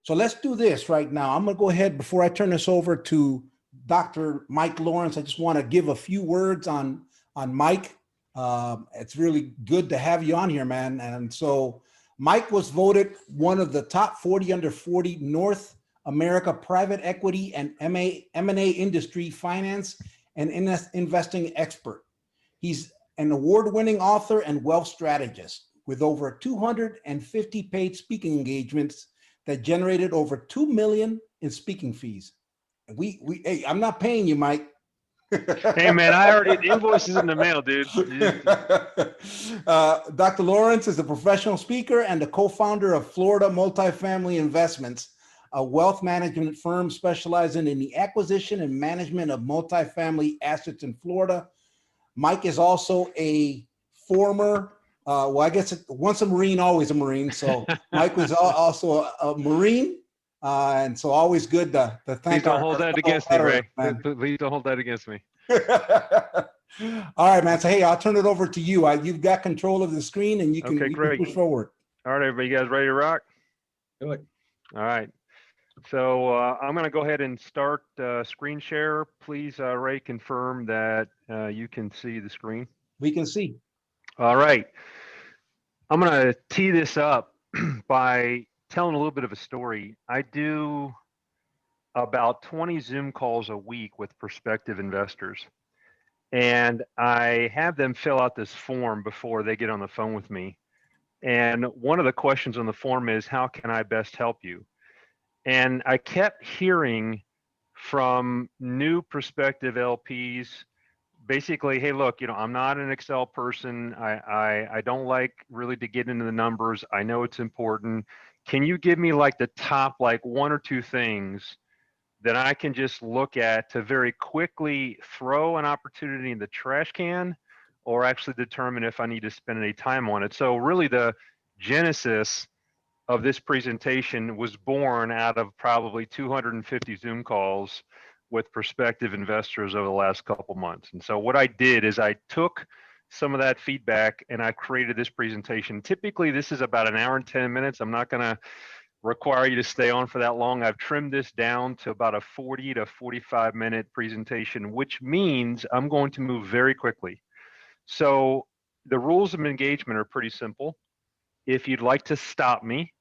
So let's do this right now. I'm going to go ahead before I turn this over to Dr. Mike Lorence. I just want to give a few words on Mike. It's really good to have you on here, man. And so Mike was voted one of the top 40 under 40 North America private equity and M&A industry finance and investing expert. He's an award-winning author and wealth strategist with over 250 paid speaking engagements that generated over $2 million in speaking fees. Hey, I'm not paying you, Mike. Hey man, I already, the invoice is in the mail, dude. Dr. Lorence is a professional speaker and the co-founder of Florida Multifamily Investments, a wealth management firm specializing in the acquisition and management of multifamily assets in Florida. Mike is also a former, well, I guess once a Marine, always a Marine. So Mike was also a Marine. And so always good to thank. Please don't hold that against me, Ray. Please don't hold that against me. All right, man. So, hey, I'll turn it over to you. You've got control of the screen and you can, okay, great. Can push forward. All right, everybody, you guys ready to rock? Do it. All right. So I'm going to go ahead and start screen share. Please, Ray, confirm that you can see the screen. We can see. All right. I'm going to tee this up by telling a little bit of a story. I do about 20 Zoom calls a week with prospective investors. And I have them fill out this form before they get on the phone with me. And one of the questions on the form is, how can I best help you? And I kept hearing from new prospective LPs, basically, hey, look, I'm not an Excel person. I don't like really to get into the numbers. I know it's important. Can you give me like the top, like 1 or 2 things that I can just look at to very quickly throw an opportunity in the trash can, or actually determine if I need to spend any time on it? So really the genesis of this presentation was born out of probably 250 Zoom calls with prospective investors over the last couple months. And so what I did is I took some of that feedback and I created this presentation. Typically this is about 1 hour and 10 minutes. I'm not gonna require you to stay on for that long. I've trimmed this down to about a 40 to 45 minute presentation, which means I'm going to move very quickly. So the rules of engagement are pretty simple. If you'd like to stop me,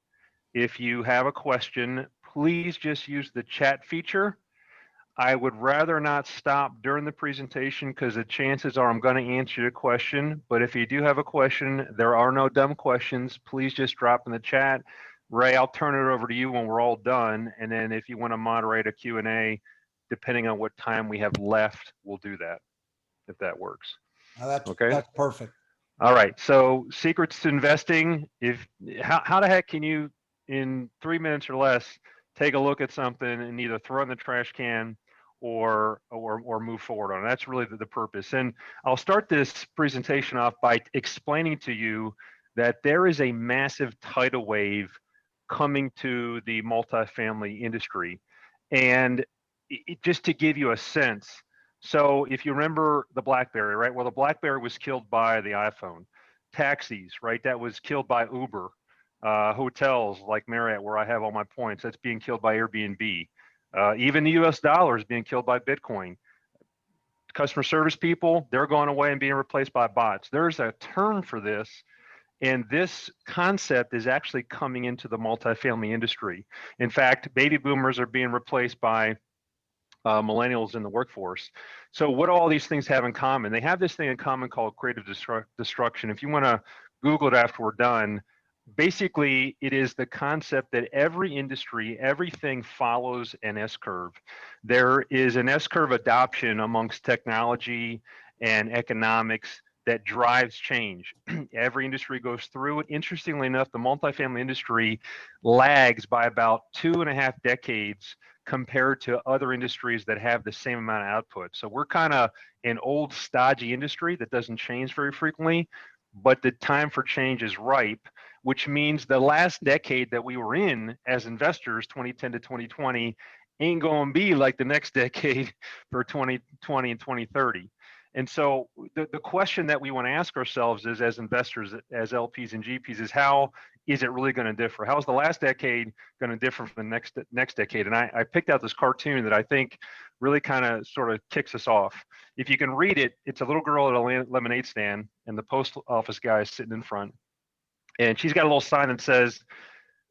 if you have a question, please just use the chat feature. I would rather not stop during the presentation because the chances are I'm going to answer your question. But if you do have a question, there are no dumb questions. Please just drop in the chat. Ray, I'll turn it over to you when we're all done. And then if you want to moderate a Q&A, depending on what time we have left, we'll do that, if that works. Okay. That's perfect. All right. So secrets to investing. How the heck can you, in 3 minutes or less, take a look at something and either throw in the trash can or move forward on it? That's really the purpose. And I'll start this presentation off by explaining to you that there is a massive tidal wave coming to the multifamily industry. And just to give you a sense, so if you remember the BlackBerry, right? Well, the BlackBerry was killed by the iPhone. Taxis, right? That was killed by Uber. Hotels like Marriott, where I have all my points, that's being killed by Airbnb. Even the US dollar is being killed by Bitcoin. Customer service people, they're going away and being replaced by bots. There's a term for this, and this concept is actually coming into the multifamily industry. In fact, baby boomers are being replaced by millennials in the workforce. So what do all these things have in common? They have this thing in common called creative destruction. If you want to Google it after we're done, basically it is the concept that every industry, everything follows an S-curve. There is an S-curve adoption amongst technology and economics that drives change. Every industry goes through it. Interestingly enough, the multifamily industry lags by about 2.5 decades compared to other industries that have the same amount of output. So we're kind of an old stodgy industry that doesn't change very frequently, but the time for change is ripe, which means the last decade that we were in as investors, 2010 to 2020, ain't going to be like the next decade for 2020 and 2030. And so the question that we want to ask ourselves is, as investors, as LPs and GPs, is how is it really going to differ? How is the last decade going to differ from the next decade? And I picked out this cartoon that I think really kind of sort of kicks us off. If you can read it, it's a little girl at a lemonade stand, and the post office guy is sitting in front, and she's got a little sign that says,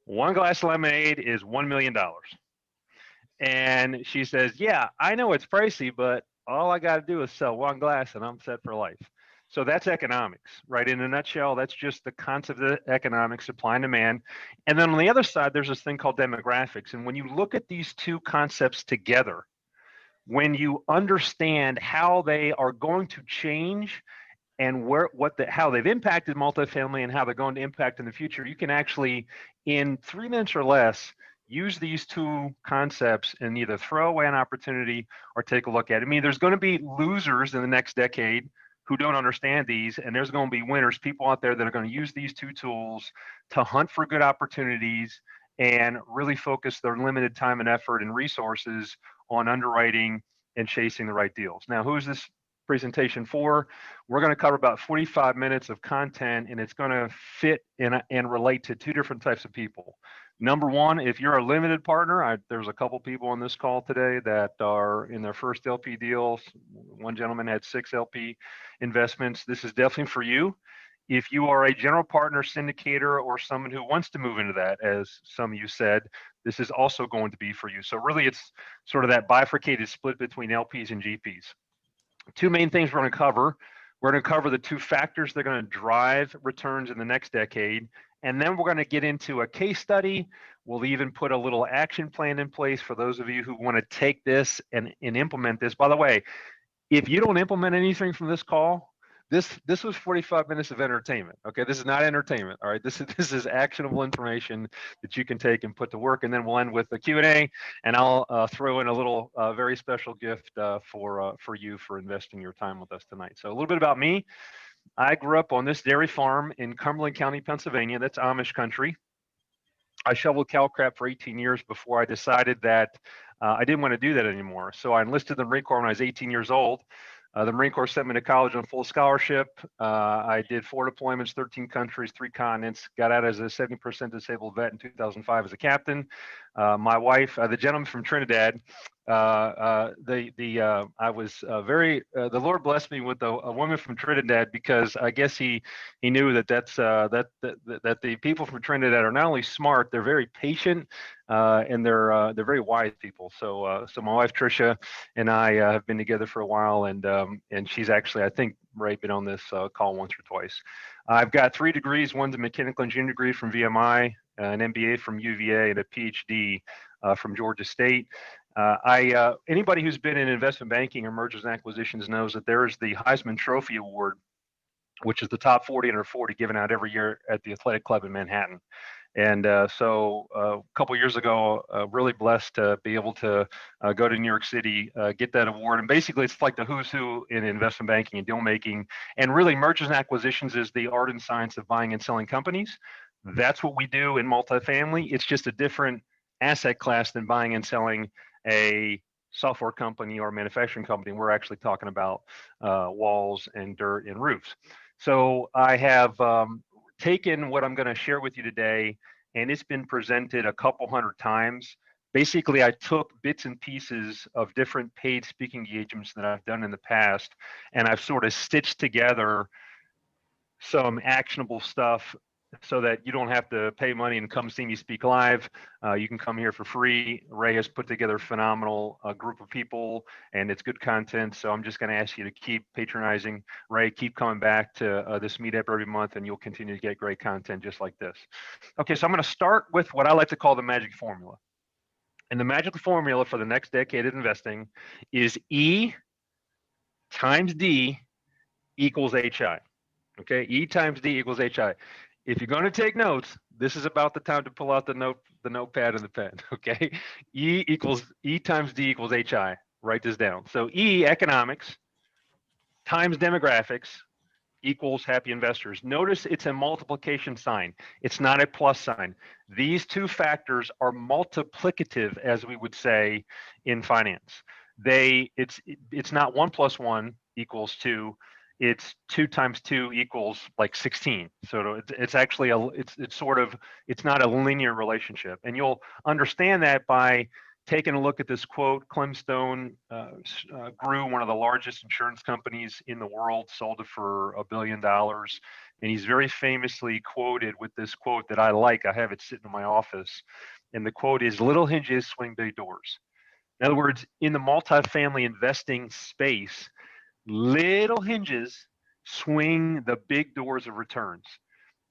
"One glass of lemonade is $1 million." And she says, "Yeah, I know it's pricey, but all I got to do is sell one glass and I'm set for life." So that's economics, right? In a nutshell, that's just the concept of economics, supply and demand. And then on the other side, there's this thing called demographics. And when you look at these two concepts together, when you understand how they are going to change and how they've impacted multifamily and how they're going to impact in the future, you can actually, in 3 minutes or less, use these two concepts and either throw away an opportunity or take a look at it. I mean, there's going to be losers in the next decade who don't understand these, and there's going to be winners, people out there that are going to use these two tools to hunt for good opportunities and really focus their limited time and effort and resources on underwriting and chasing the right deals. Now, who is this presentation for? We're going to cover about 45 minutes of content, and it's going to fit and relate to two different types of people. Number one, if you're a limited partner, there's a couple people on this call today that are in their first LP deals. One gentleman had 6 LP investments. This is definitely for you. If you are a general partner, syndicator, or someone who wants to move into that, as some of you said, this is also going to be for you. So really, it's sort of that bifurcated split between LPs and GPs. Two main things we're going to cover. We're going to cover the two factors that are going to drive returns in the next decade. And then we're going to get into a case study. We'll even put a little action plan in place for those of you who want to take this and implement this. By the way, if you don't implement anything from this call, this was 45 minutes of entertainment. Okay, this is not entertainment. All right, this is actionable information that you can take and put to work. And then we'll end with the Q&A, and I'll throw in a little very special gift for you for investing your time with us tonight. So a little bit about me. I grew up on this dairy farm in Cumberland County, Pennsylvania. That's Amish country. I shoveled cow crap for 18 years before I decided that I didn't want to do that anymore. So I enlisted in the Marine Corps when I was 18 years old. The Marine Corps sent me to college on full scholarship. I did 4 deployments, 13 countries, 3 continents, got out as a 70% disabled vet in 2005 as a captain. My wife, the gentleman from Trinidad, I was the Lord blessed me with a woman from Trinidad, because I guess he knew that that the people from Trinidad are not only smart, they're very patient, and they're very wise people. So my wife Tricia and I have been together for a while, and she's actually, I think, Ray, been on this call once or twice. I've got 3 degrees. One's a mechanical engineering degree from VMI, an MBA from UVA, and a PhD from Georgia State. Anybody who's been in investment banking or mergers and acquisitions knows that there is the Heisman Trophy Award, which is the top 40 under 40 given out every year at the Athletic Club in Manhattan. And so a couple years ago, really blessed to be able to go to New York City, get that award. And basically, it's like the who's who in investment banking and deal making. And really, mergers and acquisitions is the art and science of buying and selling companies. That's what we do in multifamily. It's just a different asset class than buying and selling a software company or manufacturing company. We're actually talking about walls and dirt and roofs. So I have taken what I'm going to share with you today, and it's been presented a couple hundred times. Basically, I took bits and pieces of different paid speaking engagements that I've done in the past, and I've sort of stitched together some actionable stuff so that you don't have to pay money and come see me speak live. You can come here for free. Ray has put together a phenomenal group of people, and it's good content. So I'm just going to ask you to keep patronizing Ray, keep coming back to this meetup every month, and you'll continue to get great content just like this. Okay, so I'm going to start with what I like to call the magic formula. And the magic formula for the next decade of investing is E times D equals HI. Okay, E times D equals HI. If you're going to take notes, this is about the time to pull out the notepad and the pen. Okay, E times D equals HI. Write this down. So E, economics, times demographics equals happy investors. Notice it's a multiplication sign. It's not a plus sign. These two factors are multiplicative, as we would say in finance. It's not 1 + 1 = 2. It's 2 × 2 = like 16. So it's actually it's not a linear relationship, and you'll understand that by taking a look at this quote. Clem Stone grew one of the largest insurance companies in the world, sold it for $1 billion, and he's very famously quoted with this quote that I like. I have it sitting in my office, and the quote is, "Little hinges swing big doors." In other words, in the multifamily investing space, little hinges swing the big doors of returns.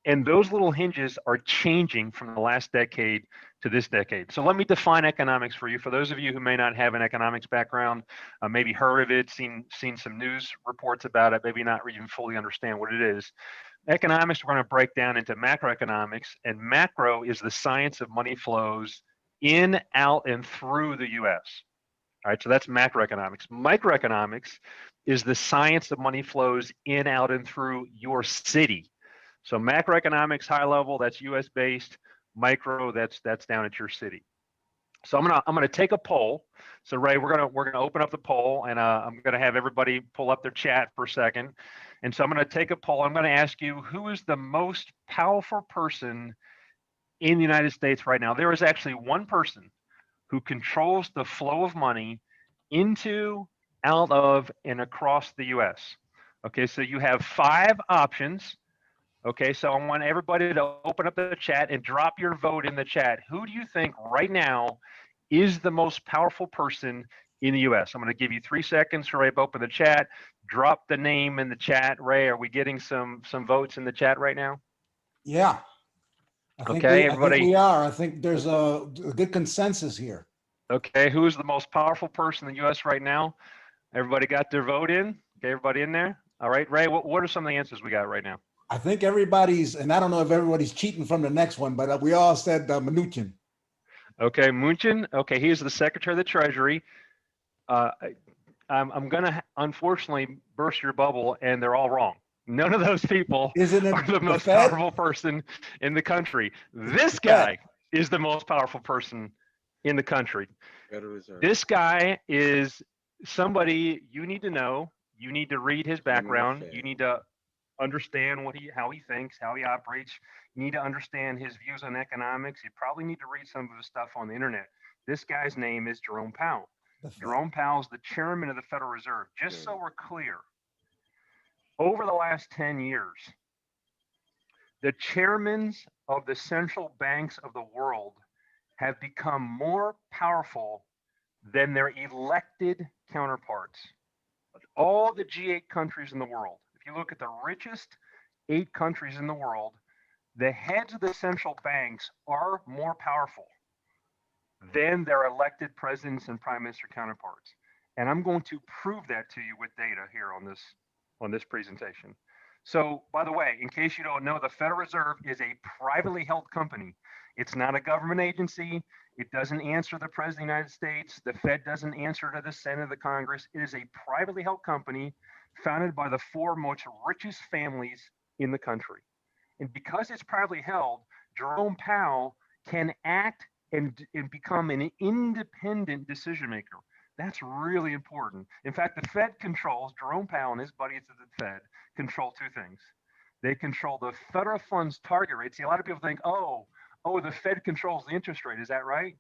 And those little hinges are changing from the last decade to this decade. So let me define economics for you. For those of you who may not have an economics background, maybe heard of it, seen some news reports about it, maybe not even fully understand what it is. Economics, we're going to break down into macroeconomics, and macro is the science of money flows in, out, and through the US. All right, so that's macroeconomics. Microeconomics is the science of money flows in, out, and through your city. So macroeconomics, high level, that's US based. Micro, that's down at your city. So I'm gonna take a poll. So Ray, we're gonna open up the poll, and I'm gonna have everybody pull up their chat for a second. And so I'm gonna take a poll. I'm gonna ask you, who is the most powerful person in the United States right now? There is actually one person who controls the flow of money into, out of, and across the US. Okay, so you have 5 options. Okay, so I want everybody to open up the chat and drop your vote in the chat. Who do you think right now is the most powerful person in the US? I'm going to give you 3 seconds to open the chat. Drop the name in the chat. Ray, are we getting some votes in the chat right now? Yeah. Okay, everybody. I think we are. I think there's a good consensus here. Okay, who is the most powerful person in the US right now? Everybody got their vote in? Okay, everybody in there? All right, Ray, what are some of the answers we got right now? I think everybody's, and I don't know if everybody's cheating from the next one, but we all said Mnuchin. Okay, Mnuchin. Okay, he's the Secretary of the Treasury. I'm going to unfortunately burst your bubble, and they're all wrong. None of those people are the most powerful person in the country. This guy is the most powerful person in the country. This guy is somebody you need to know. You need to read his background. You need to understand how he thinks, how he operates. You need to understand his views on economics. You probably need to read some of his stuff on the internet. This guy's name is Jerome Powell. Jerome Powell is the chairman of the Federal Reserve. Just so we're clear, over the last 10 years, the chairmen of the central banks of the world have become more powerful than their elected counterparts. All the G8 countries in the world, if you look at the richest 8 countries in the world, the heads of the central banks are more powerful than their elected presidents and prime minister counterparts. And I'm going to prove that to you with data here on this presentation. So, by the way, in case you don't know, the Federal Reserve is a privately held company. It's not a government agency. It doesn't answer the President of the United States. The Fed doesn't answer to the Senate or the Congress. It is a privately held company founded by the 4 most richest families in the country. And because it's privately held, Jerome Powell can act and become an independent decision maker. That's really important. In fact, the Fed controls, Jerome Powell and his buddies at the Fed control 2 things. They control the federal funds target rate. See, a lot of people think, oh, the Fed controls the interest rate. Is that right?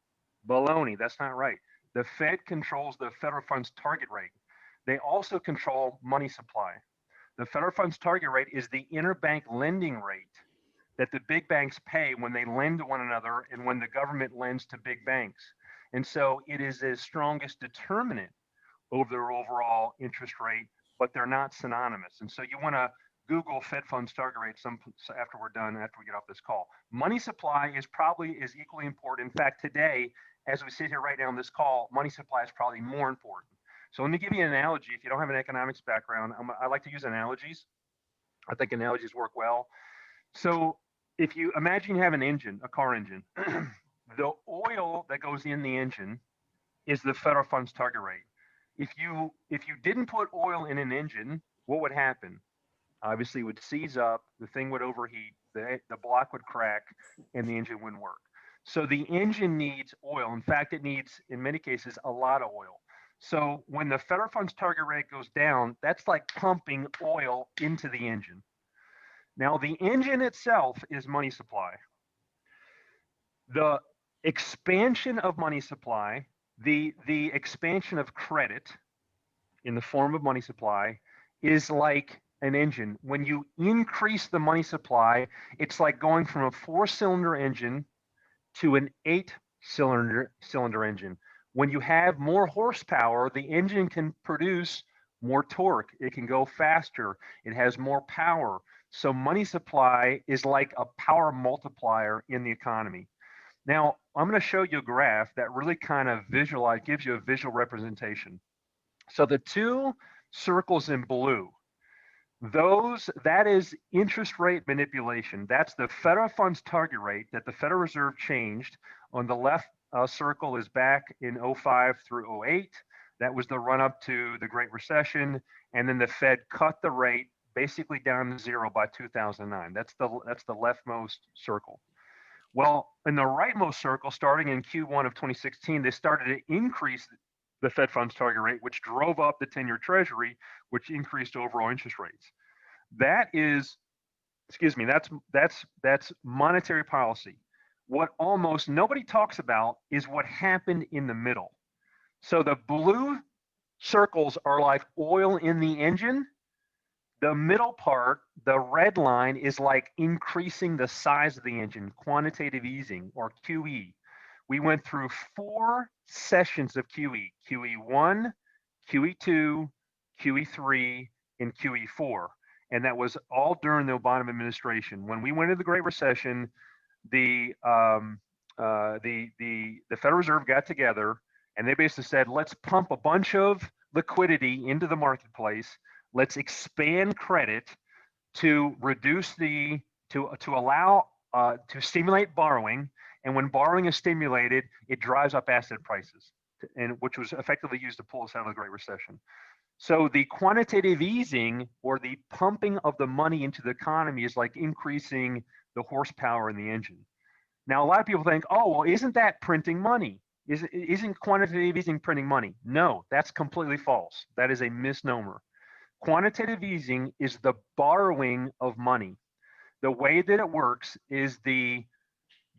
Baloney, that's not right. The Fed controls the federal funds target rate. They also control money supply. The federal funds target rate is the interbank lending rate that the big banks pay when they lend to one another and when the government lends to big banks. And so it is the strongest determinant over their overall interest rate, but they're not synonymous. And so you want to Google Fed funds target rate after we're done, after we get off this call. Money supply is equally important. In fact, today, as we sit here right now on this call, money supply is probably more important. So let me give you an analogy. If you don't have an economics background, I like to use analogies. I think analogies work well. So if you imagine you have an engine, a car engine, the oil that goes in the engine is the federal funds target rate. If you didn't put oil in an engine, what would happen? Obviously, it would seize up, the thing would overheat, the block would crack, and the engine wouldn't work. So the engine needs oil. In fact, it needs, in many cases, a lot of oil. So when the federal funds target rate goes down, that's like pumping oil into the engine. Now, the engine itself is money supply. The expansion of money supply, the expansion of credit in the form of money supply is like an engine. When you increase the money supply, it's like going from a 4-cylinder engine to an 8-cylinder engine. When you have more horsepower, the engine can produce more torque. It can go faster. It has more power. So money supply is like a power multiplier in the economy. Now, I'm going to show you a graph that really kind of gives you a visual representation. So the two circles in blue, that is interest rate manipulation. That's the federal funds target rate that the Federal Reserve changed. On the left circle is back in 05 through 08. That was the run up to the Great Recession. And then the Fed cut the rate basically down to zero by 2009. That's the leftmost circle. Well, in the rightmost circle, starting in Q1 of 2016, they started to increase the Fed funds target rate, which drove up the 10-year Treasury, which increased overall interest rates. That is, that's monetary policy. What almost nobody talks about is what happened in the middle. So the blue circles are like oil in the engine. The middle part, the red line, is like increasing the size of the engine, quantitative easing, or QE. We went through 4 sessions of QE, QE1, QE2, QE3, and QE4. And that was all during the Obama administration. When we went into the Great Recession, the Federal Reserve got together and they basically said, let's pump a bunch of liquidity into the marketplace. Let's expand credit to reduce to stimulate borrowing. And when borrowing is stimulated, it drives up asset prices, and which was effectively used to pull us out of the Great Recession. So the quantitative easing, or the pumping of the money into the economy, is like increasing the horsepower in the engine. Now, a lot of people think, oh, well, isn't that printing money? Isn't quantitative easing printing money? No, that's completely false. That is a misnomer. Quantitative easing is the borrowing of money. The way that it works is the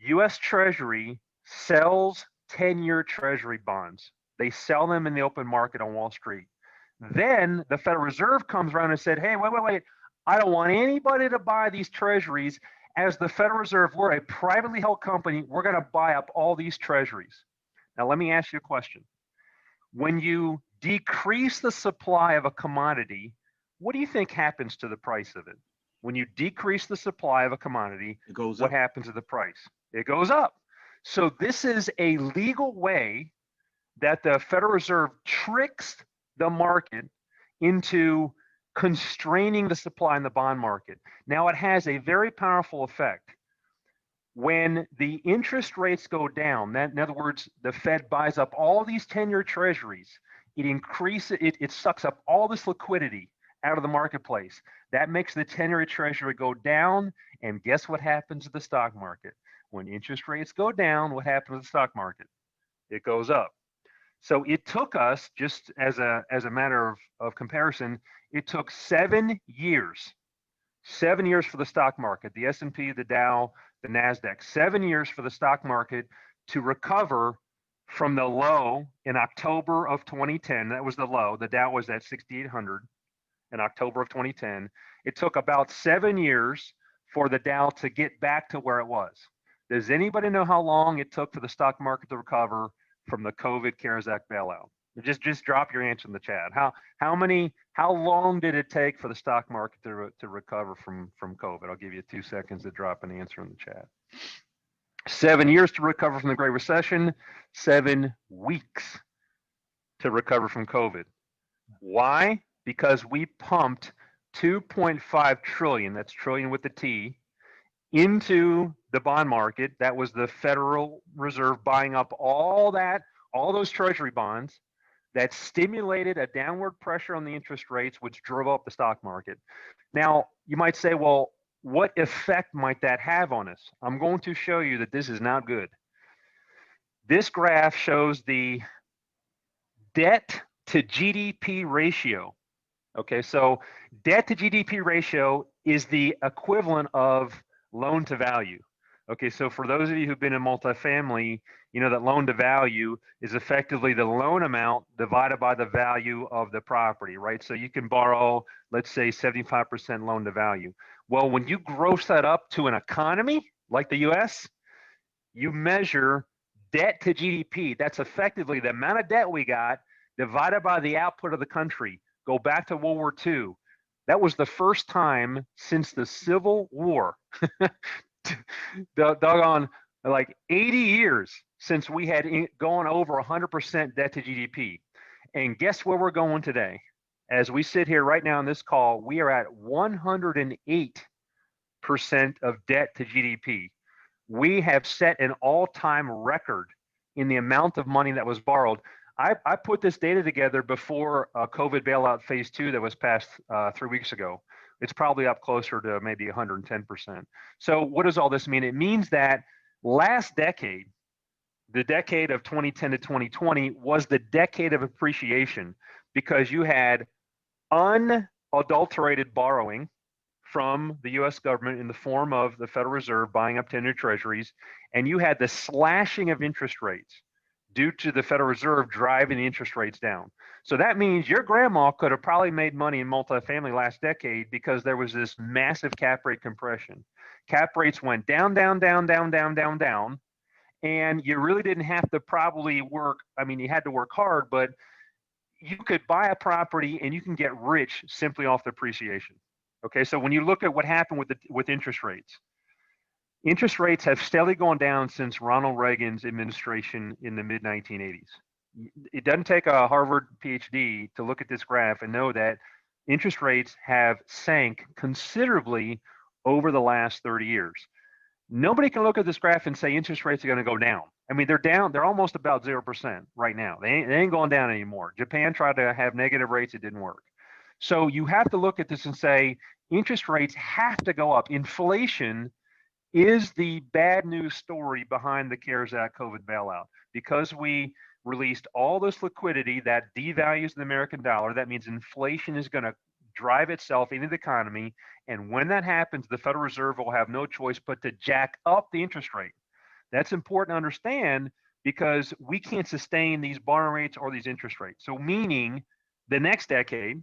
U.S. Treasury sells 10-year Treasury bonds. They sell them in the open market on Wall Street. Then the Federal Reserve comes around and said, hey, wait, I don't want anybody to buy these treasuries. As the Federal Reserve, we're a privately held company. We're going to buy up all these treasuries. Now, let me ask you a question. When you decrease the supply of a commodity, what do you think happens to the price of it? When you decrease the supply of a commodity, what happens to the price? It goes up. So this is a legal way that the Federal Reserve tricks the market into constraining the supply in the bond market. Now, it has a very powerful effect. When the interest rates go down, in other words, the Fed buys up all these 10-year treasuries, it sucks up all this liquidity out of the marketplace. That makes the 10-year treasury go down, and guess what happens to the stock market? When interest rates go down, what happens to the stock market? It goes up. So it took us, just as a matter of comparison, it took 7 years. 7 years for the stock market, the S&P, the Dow, the NASDAQ, 7 years for the stock market to recover from the low in October of 2010. That was the low. The Dow was at 6,800 in October of 2010. It took about 7 years for the Dow to get back to where it was. Does anybody know how long it took for the stock market to recover from the COVID CARES Act bailout? Just drop your answer in the chat. How long did it take for the stock market to recover from COVID? I'll give you 2 seconds to drop an answer in the chat. 7 years to recover from the Great Recession, 7 weeks to recover from COVID. Why? Because we pumped 2.5 trillion, that's trillion with the T, into the bond market. That was the Federal Reserve buying up all those treasury bonds. That stimulated a downward pressure on the interest rates, which drove up the stock market. Now, you might say, well, what effect might that have on us? I'm going to show you that this is not good. This graph shows the debt to GDP ratio. Okay, so debt to GDP ratio is the equivalent of loan to value. Okay, so for those of you who've been in multifamily, you know that loan to value is effectively the loan amount divided by the value of the property, right? So you can borrow, let's say 75% loan to value. Well, when you gross that up to an economy like the US, you measure debt to GDP. That's effectively the amount of debt we got divided by the output of the country. Go back to World War II. That was the first time since the Civil War, doggone, like 80 years since we had gone over 100% debt to GDP. And guess where we're going today? As we sit here right now in this call, we are at 108% of debt to GDP. We have set an all-time record in the amount of money that was borrowed. I put this data together before COVID bailout phase 2 that was passed 3 weeks ago. It's probably up closer to maybe 110%. So what does all this mean? It means that last decade, the decade of 2010 to 2020, was the decade of appreciation because you had unadulterated borrowing from the US government in the form of the Federal Reserve buying up 10-year treasuries, and you had the slashing of interest rates due to the Federal Reserve driving the interest rates down. So that means your grandma could have probably made money in multifamily last decade because there was this massive cap rate compression. Cap rates went down, down, down, down, down, down, down, and you really didn't have to probably work. I mean, you had to work hard, but you could buy a property and you can get rich simply off the appreciation. Okay, so when you look at what happened with interest rates have steadily gone down since Ronald Reagan's administration in the mid-1980s. It doesn't take a Harvard PhD to look at this graph and know that interest rates have sank considerably over the last 30 years. Nobody can look at this graph and say interest rates are going to go down. I mean, they're down. They're almost about 0% right now. They ain't going down anymore. Japan tried to have negative rates. It didn't work. So you have to look at this and say interest rates have to go up. Inflation is the bad news story behind the CARES Act COVID bailout. Because we released all this liquidity that devalues the American dollar, that means inflation is going to drive itself into the economy. And when that happens, the Federal Reserve will have no choice but to jack up the interest rate. That's important to understand because we can't sustain these borrowing rates or these interest rates. So meaning the next decade,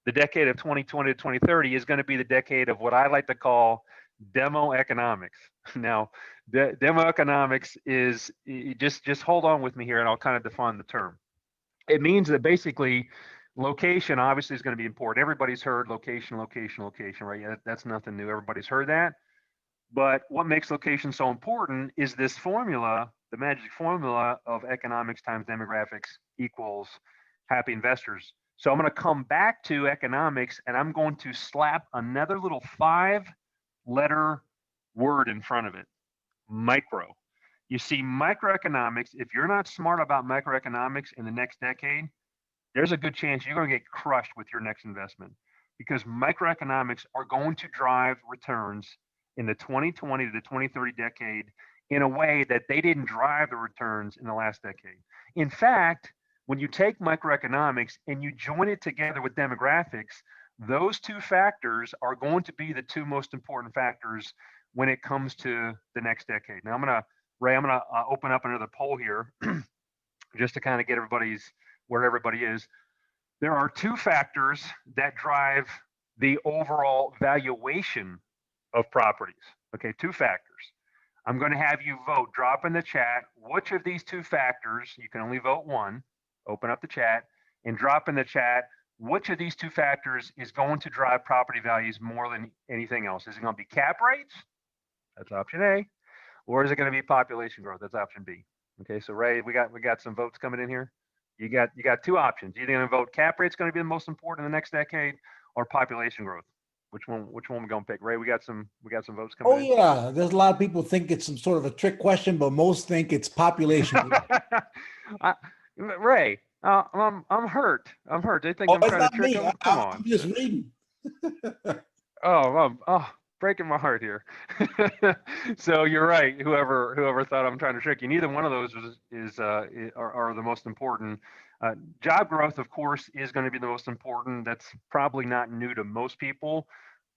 the decade of 2020 to 2030 is going to be the decade of what I like to call demo economics. Now, the demo economics is, just hold on with me here and I'll kind of define the term. It means that basically location obviously is going to be important. Everybody's heard location, location, location, right? Yeah, that's nothing new. Everybody's heard that. But what makes location so important is this formula, the magic formula of economics times demographics equals happy investors. So I'm going to come back to economics and I'm going to slap another little 5-letter word in front of it, micro. You see, microeconomics, if you're not smart about microeconomics in the next decade, there's a good chance you're going to get crushed with your next investment because microeconomics are going to drive returns in the 2020 to the 2030 decade in a way that they didn't drive the returns in the last decade. In fact, when you take microeconomics and you join it together with demographics, those two factors are going to be the two most important factors when it comes to the next decade. Now, Ray, I'm gonna open up another poll here just to kind of get where everybody is. There are two factors that drive the overall valuation of properties. Okay, two factors. I'm going to have you vote. Drop in the chat which of these two factors, you can only vote one, open up the chat, and drop in the chat which of these two factors is going to drive property values more than anything else. Is it going to be cap rates? That's option A. Or is it going to be population growth? That's option B. Okay, so Ray, we got some votes coming in here. You got two options. You're either going to vote cap rate's going to be the most important in the next decade, or population growth. Which one we gonna pick? Ray, we got some votes coming in. Oh yeah, there's a lot of people think it's some sort of a trick question, but most think it's population. Ray, I'm hurt. They think I'm it's trying not to trick me. them. Come on. I'm just reading. Oh, breaking my heart here. So you're right. Whoever thought I'm trying to trick you, neither one of those are the most important. Job growth, of course, is going to be the most important. That's probably not new to most people.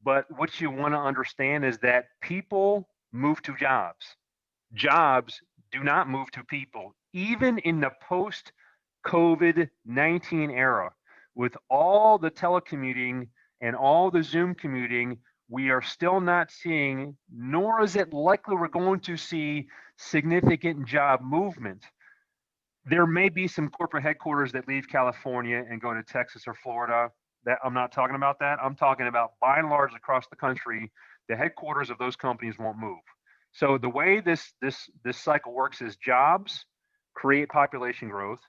But what you want to understand is that people move to jobs. Jobs do not move to people. Even in the post COVID-19 era, with all the telecommuting and all the Zoom commuting, we are still not seeing, nor is it likely we're going to see significant job movement. There may be some corporate headquarters that leave California and go to Texas or Florida. That I'm not talking about that. I'm talking about by and large across the country, the headquarters of those companies won't move. So the way this cycle works is jobs create population growth.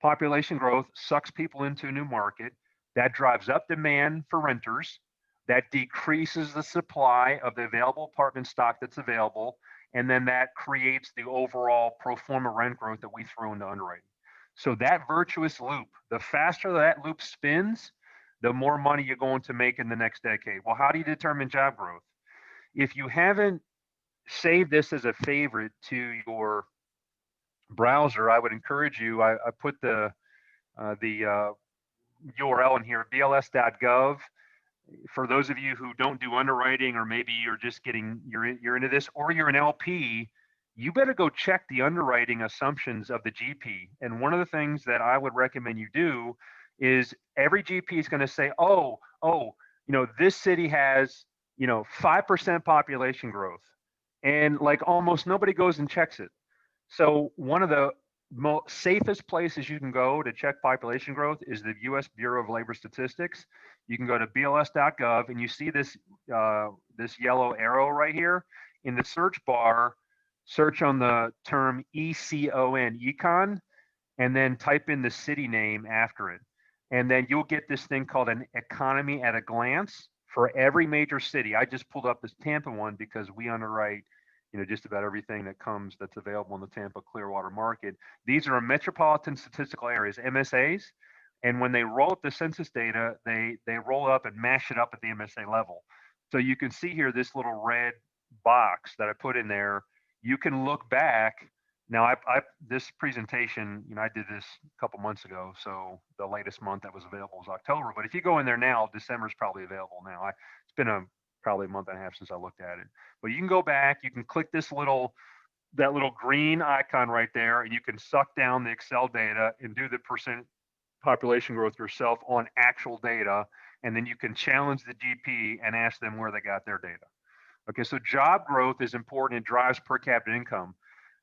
Population growth sucks people into a new market. That drives up demand for renters. That decreases the supply of the available apartment stock that's available. And then that creates the overall pro forma rent growth that we throw into underwriting. So that virtuous loop, the faster that loop spins, the more money you're going to make in the next decade. Well, how do you determine job growth? If you haven't saved this as a favorite to your browser, I would encourage you. I put the URL in here, bls.gov. For those of you who don't do underwriting, or maybe you're just you're into this, or you're an LP, you better go check the underwriting assumptions of the GP. And one of the things that I would recommend you do is every GP is going to say, this city has 5% population growth, and like almost nobody goes and checks it. So one of the most safest places you can go to check population growth is the U.S. Bureau of Labor Statistics. You can go to bls.gov, and you see this this yellow arrow right here in the search bar. Search on the term ECON, econ, and then type in the city name after it, and then you'll get this thing called an economy at a glance for every major city. I just pulled up this Tampa one because we underwrite just about everything that's available in the Tampa Clearwater market. These are metropolitan statistical areas, MSAs, and when they roll up the census data, they roll up and mash it up at the MSA level. So you can see here this little red box that I put in there. You can look back. Now, this presentation, I did this a couple months ago, so the latest month that was available was October. But if you go in there now, December is probably available now. It's been probably a month and a half since I looked at it. But you can go back, you can click that little green icon right there, and you can suck down the Excel data and do the percent population growth yourself on actual data, and then you can challenge the GP and ask them where they got their data. Okay, so job growth is important. It drives per capita income.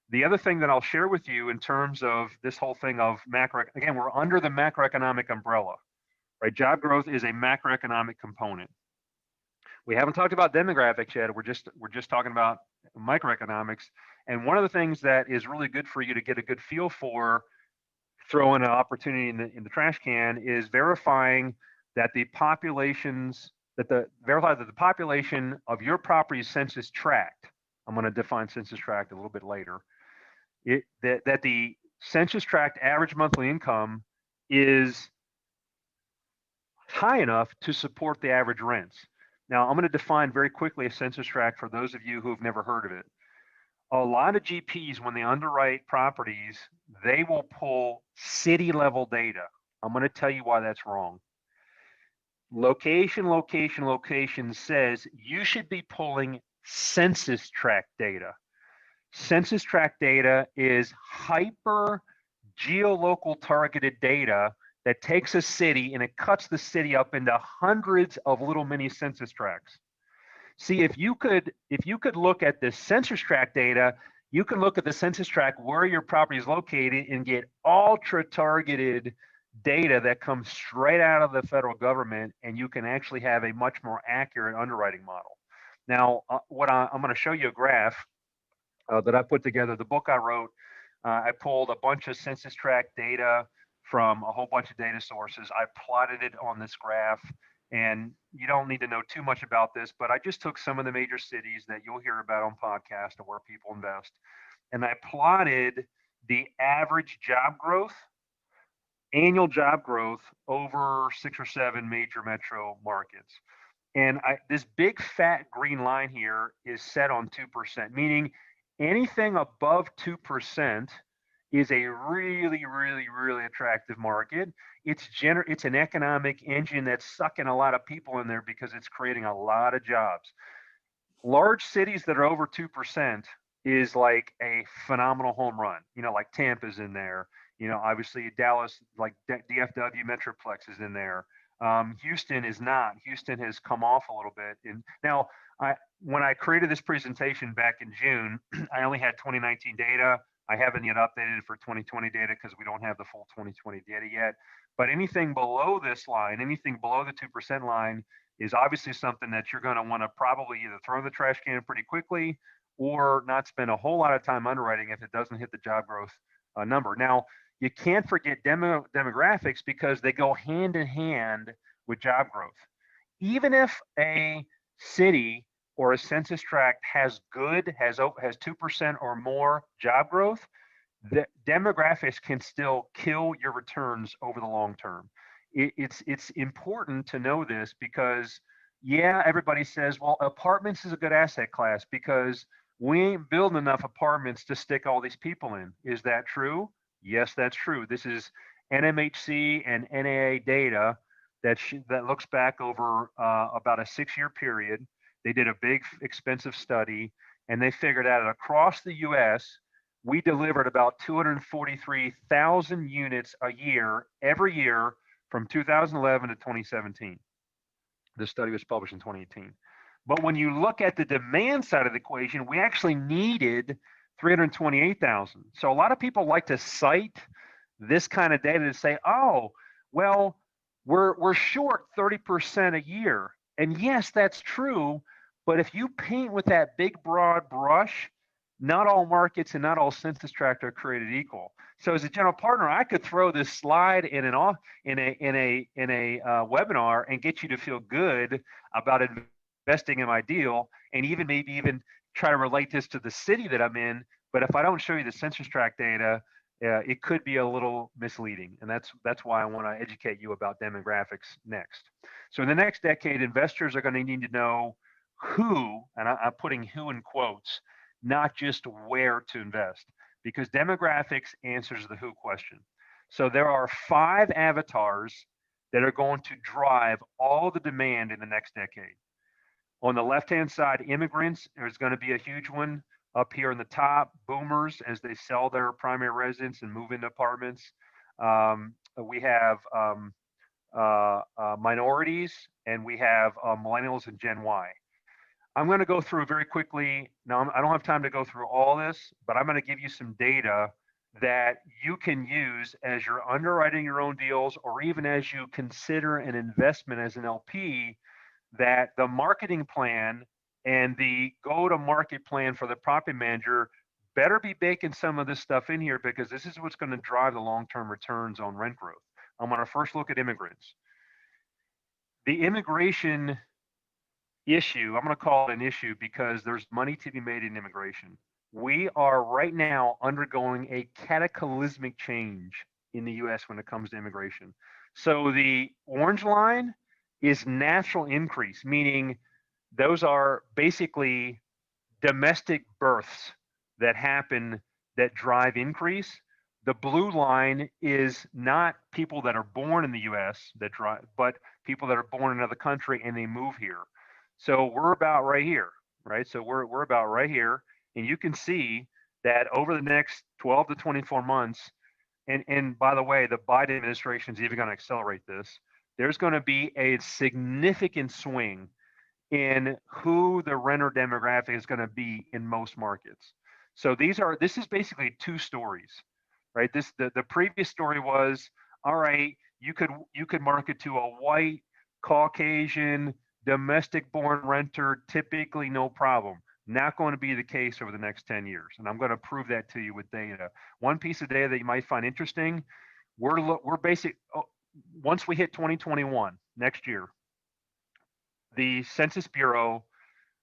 The other thing that I'll share with you in terms of this whole thing of again, we're under the macroeconomic umbrella, right? Job growth is a macroeconomic component. We haven't talked about demographics yet. We're just talking about microeconomics. And one of the things that is really good for you to get a good feel for, throwing an opportunity in the trash can, is verifying that the population of your property is census tract. I'm going to define census tract a little bit later. That the census tract average monthly income is high enough to support the average rents. Now, I'm going to define very quickly a census tract for those of you who have never heard of it. A lot of GPs, when they underwrite properties, they will pull city level data. I'm going to tell you why that's wrong. Location says you should be pulling census tract data. Census tract data is hyper geolocal targeted data that takes a city and it cuts the city up into hundreds of little mini census tracts. See, if you could look at the census tract data, you can look at the census tract where your property is located and get ultra targeted data that comes straight out of the federal government, and you can actually have a much more accurate underwriting model. Now, I'm going to show you a graph that I put together. The book I wrote, I pulled a bunch of census tract data from a whole bunch of data sources. I plotted it on this graph, and you don't need to know too much about this, but I just took some of the major cities that you'll hear about on podcasts and where people invest, and I plotted the average job growth, annual job growth over 6 or 7 major metro markets. And this big fat green line here is set on 2%, meaning anything above 2% is a really, really, really attractive market. It's an economic engine that's sucking a lot of people in there because it's creating a lot of jobs. Large cities that are over 2% is like a phenomenal home run. You know, like Tampa's in there. You know, obviously Dallas, like DFW Metroplex is in there. Houston is not. Houston has come off a little bit. And now, when I created this presentation back in June, I only had 2019 data. I haven't yet updated it for 2020 data because we don't have the full 2020 data yet. But anything below this line, anything below the 2% line, is obviously something that you're going to want to probably either throw in the trash can pretty quickly or not spend a whole lot of time underwriting if it doesn't hit the job growth number. Now, you can't forget demographics because they go hand in hand with job growth. Even if a city or a census tract has 2% or more job growth, the demographics can still kill your returns over the long term. It's important to know this because, yeah, everybody says, well, apartments is a good asset class because we ain't building enough apartments to stick all these people in. Is that true? Yes, that's true. This is NMHC and NAA data that looks back over about a 6-year period. They did a big, expensive study, and they figured out that across the U.S., we delivered about 243,000 units a year, every year, from 2011 to 2017. This study was published in 2018. But when you look at the demand side of the equation, we actually needed 328,000. So a lot of people like to cite this kind of data to say, oh, well, we're short 30% a year. And yes, that's true. But if you paint with that big, broad brush, not all markets and not all census tracts are created equal. So as a general partner, I could throw this slide in a webinar and get you to feel good about investing in my deal, and maybe even try to relate this to the city that I'm in. But if I don't show you the census tract data, it could be a little misleading, and that's why I want to educate you about demographics next. So in the next decade, investors are going to need to know who, and I'm putting who in quotes, not just where to invest, because demographics answers the who question. So there are 5 avatars that are going to drive all the demand in the next decade. On the left-hand side, immigrants, there's going to be a huge one up here in the top. Boomers, as they sell their primary residence and move into apartments. We have minorities, and we have millennials and Gen Y. I'm going to go through very quickly. Now, I don't have time to go through all this, but I'm going to give you some data that you can use as you're underwriting your own deals, or even as you consider an investment as an LP, that the marketing plan and the go-to-market plan for the property manager better be baking some of this stuff in here, because this is what's going to drive the long-term returns on rent growth. I'm going to first look at immigrants. The immigration issue, I'm going to call it an issue because there's money to be made in immigration. We are right now undergoing a cataclysmic change in the U.S. when it comes to immigration. So the orange line is natural increase, meaning those are basically domestic births that happen that drive increase. The blue line is not people that are born in the U.S. that drive, but people that are born in another country and they move here. So we're about right here, right? So we're about right here, and you can see that over the next 12 to 24 months, and by the way, the Biden administration is even going to accelerate this. There's going to be a significant swing in who the renter demographic is going to be in most markets. So this is basically 2 stories, right? The previous story was, all right, you could market to a white, Caucasian, domestic born renter, typically no problem. Not going to be the case over the next 10 years. And I'm going to prove that to you with data. One piece of data that you might find interesting, once we hit 2021, next year, the Census Bureau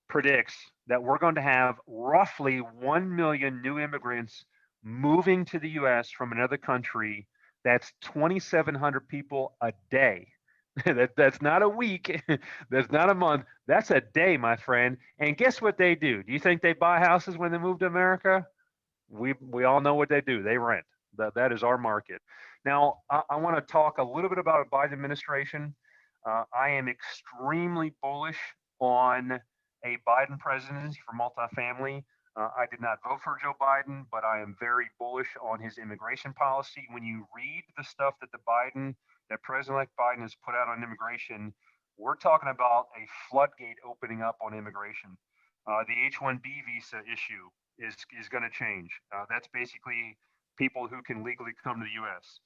predicts that we're going to have roughly 1 million new immigrants moving to the U.S. from another country. That's 2,700 people a day That's not a week. That's not a month. That's a day, my friend. And guess what they do? Do you think they buy houses when they move to America? We all know what they do. They rent. That is our market. Now, I want to talk a little bit about a Biden administration. I am extremely bullish on a Biden presidency for multifamily. I did not vote for Joe Biden, but I am very bullish on his immigration policy. When you read the stuff that President-elect Biden has put out on immigration, we're talking about a floodgate opening up on immigration. The H-1B visa issue is going to change. That's basically people who can legally come to the U.S.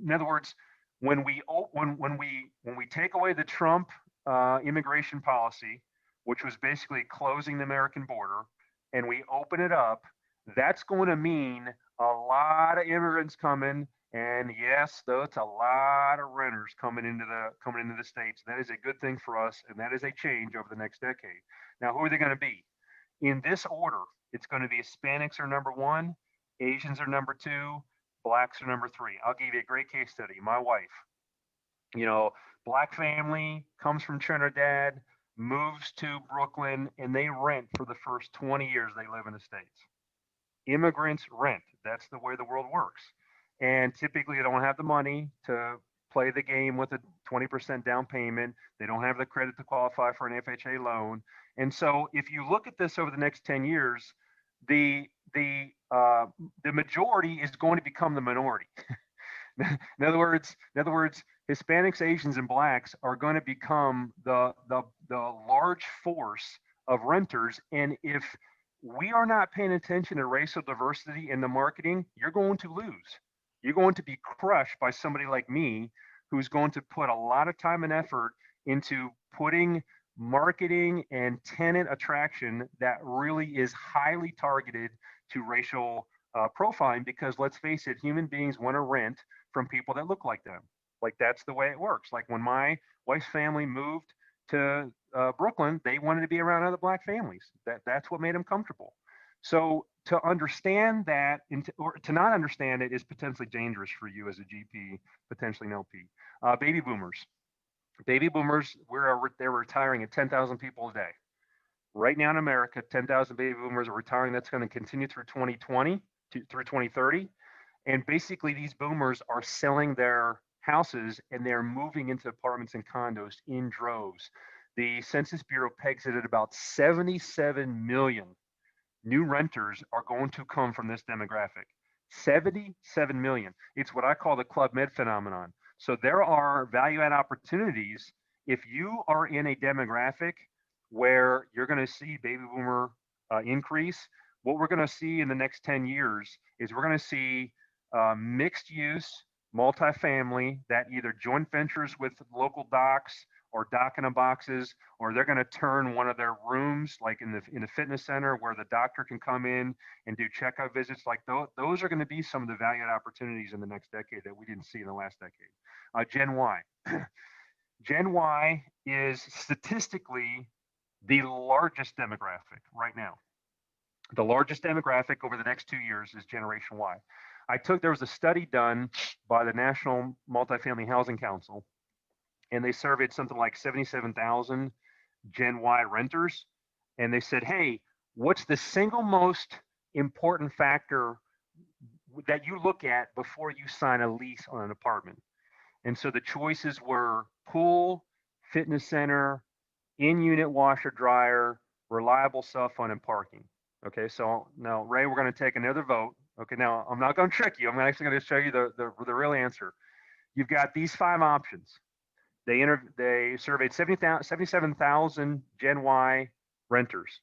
In other words, when we take away the Trump immigration policy, which was basically closing the American border, and we open it up, that's going to mean a lot of immigrants coming, and yes, that's a lot of renters coming into the states. That is a good thing for us, and that is a change over the next decade. Now, who are they going to be? In this order, it's going to be Hispanics are number one, Asians are number two, blacks are number three. I'll give you a great case study. My wife, black family, comes from Trinidad, moves to Brooklyn, and they rent for the first 20 years they live in the States. Immigrants rent. That's the way the world works. And typically, they don't have the money to play the game with a 20% down payment. They don't have the credit to qualify for an FHA loan. And so if you look at this over the next 10 years, the majority is going to become the minority. In other words, Hispanics, Asians, and blacks are going to become the large force of renters. And if we are not paying attention to racial diversity in the marketing, you're going to lose. You're going to be crushed by somebody like me, who's going to put a lot of time and effort into putting marketing and tenant attraction that really is highly targeted to racial profiling, because let's face it, human beings want to rent from people that look like them. Like, that's the way it works. Like, when my wife's family moved to Brooklyn, they wanted to be around other black families. That's what made them comfortable. So to understand that, or to not understand it, is potentially dangerous for you as a GP, potentially an LP. Baby boomers. Baby boomers, they're retiring at 10,000 people a day. Right now in America, 10,000 baby boomers are retiring. That's going to continue through 2020 through 2030. And basically, these boomers are selling their houses and they're moving into apartments and condos in droves. The Census Bureau pegs it at about 77 million new renters are going to come from this demographic. 77 million. It's what I call the Club Med phenomenon. So there are value add opportunities if you are in a demographic where you're going to see baby boomer increase. What we're going to see in the next 10 years is we're going to see mixed use multifamily that either joint ventures with local docs or dock in a boxes, or they're going to turn one of their rooms, like in the fitness center, where the doctor can come in and do checkup visits. Like those are going to be some of the value add opportunities in the next decade that we didn't see in the last decade. Gen Y. Gen Y is statistically the largest demographic right now. The largest demographic over the next 2 years is Generation Y. There was a study done by the National Multifamily Housing Council, and they surveyed something like 77,000 Gen Y renters. And they said, hey, what's the single most important factor that you look at before you sign a lease on an apartment? And so the choices were pool, fitness center, in-unit washer dryer, reliable cell phone, and parking. Okay, so now, Ray, we're going to take another vote. Okay, now I'm not going to trick you. I'm actually going to show you the real answer. You've got these 5 options. They surveyed 77,000 Gen Y renters.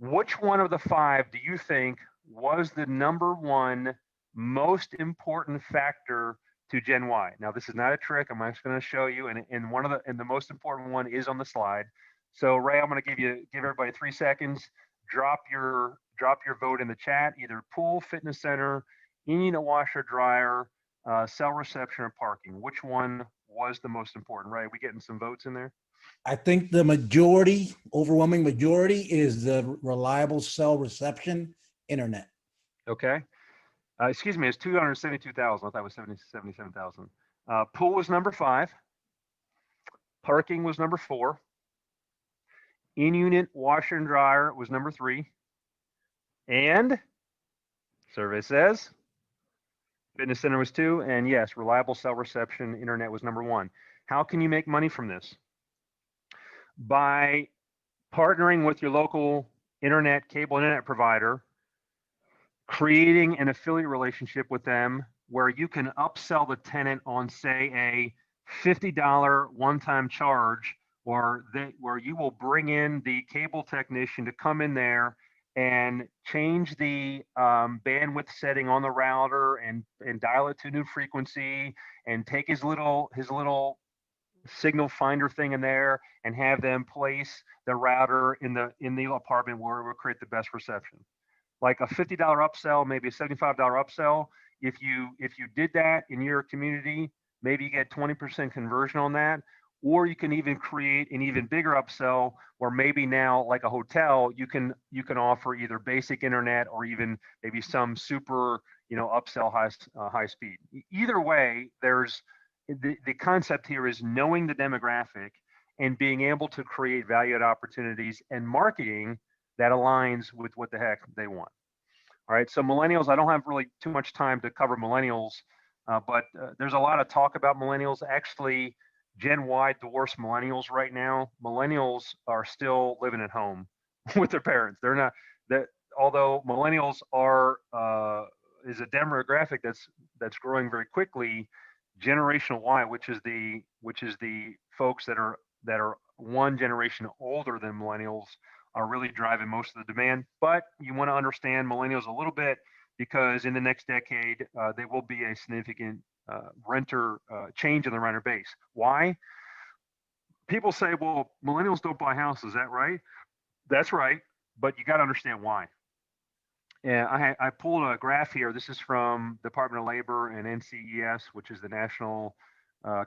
Which one of the 5 do you think was the number one most important factor to Gen Y? Now, this is not a trick. I'm actually going to show you, and the most important one is on the slide. So, Ray, I'm going to give everybody 3 seconds. Drop your vote in the chat. Either pool, fitness center, in-unit washer, dryer, cell reception, or parking. Which one was the most important? Ray, we getting some votes in there? I think the overwhelming majority, is the reliable cell reception internet. Okay. Excuse me, it's 272,000. I thought it was 77,000. Pool was number 5. Parking was number 4. In-unit washer and dryer was number 3. And survey says fitness center was 2. And yes, reliable cell reception internet was number 1. How can you make money from this? By partnering with your local cable internet provider, creating an affiliate relationship with them where you can upsell the tenant on, say, a $50 one-time charge, or where you will bring in the cable technician to come in there and change the bandwidth setting on the router and dial it to a new frequency, and take his little signal finder thing in there and have them place the router in the apartment where it will create the best reception. Like a $50 upsell, maybe a $75 upsell. If you did that in your community, maybe you get 20% conversion on that. Or you can even create an even bigger upsell where maybe now, like a hotel, you can offer either basic internet or even maybe some super, upsell high speed. Either way, there's the concept here is knowing the demographic and being able to create value-add opportunities and marketing that aligns with what the heck they want. All right, so millennials, I don't have really too much time to cover millennials, but there's a lot of talk about millennials. Actually, Gen Y dwarfs millennials right now. Millennials are still living at home with their parents. They're not that, although millennials are is a demographic that's growing very quickly. Generational Y, which is the folks that are one generation older than millennials, are really driving most of the demand. But you want to understand millennials a little bit, because in the next decade, there will be a significant renter change in the renter base. Why? People say, well, millennials don't buy houses. Is that right? That's right, but you got to understand why. And I pulled a graph here. This is from Department of Labor and NCES, which is the National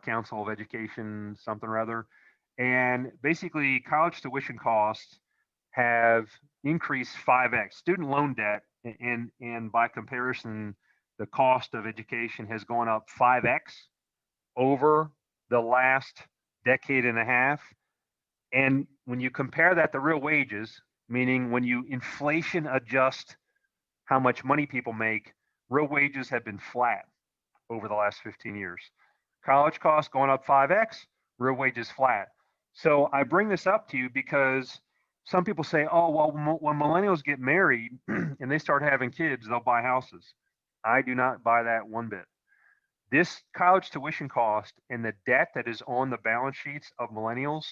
Council of Education, something or other. And basically, college tuition costs have increased 5x. Student loan debt, and by comparison, the cost of education has gone up 5x over the last decade and a half. And when you compare that to real wages, meaning when you inflation adjust how much money people make, real wages have been flat over the last 15 years. College costs going up 5x, real wages flat. So I bring this up to you because some people say, oh, well, when millennials get married and they start having kids, they'll buy houses. I do not buy that one bit. This college tuition cost and the debt that is on the balance sheets of millennials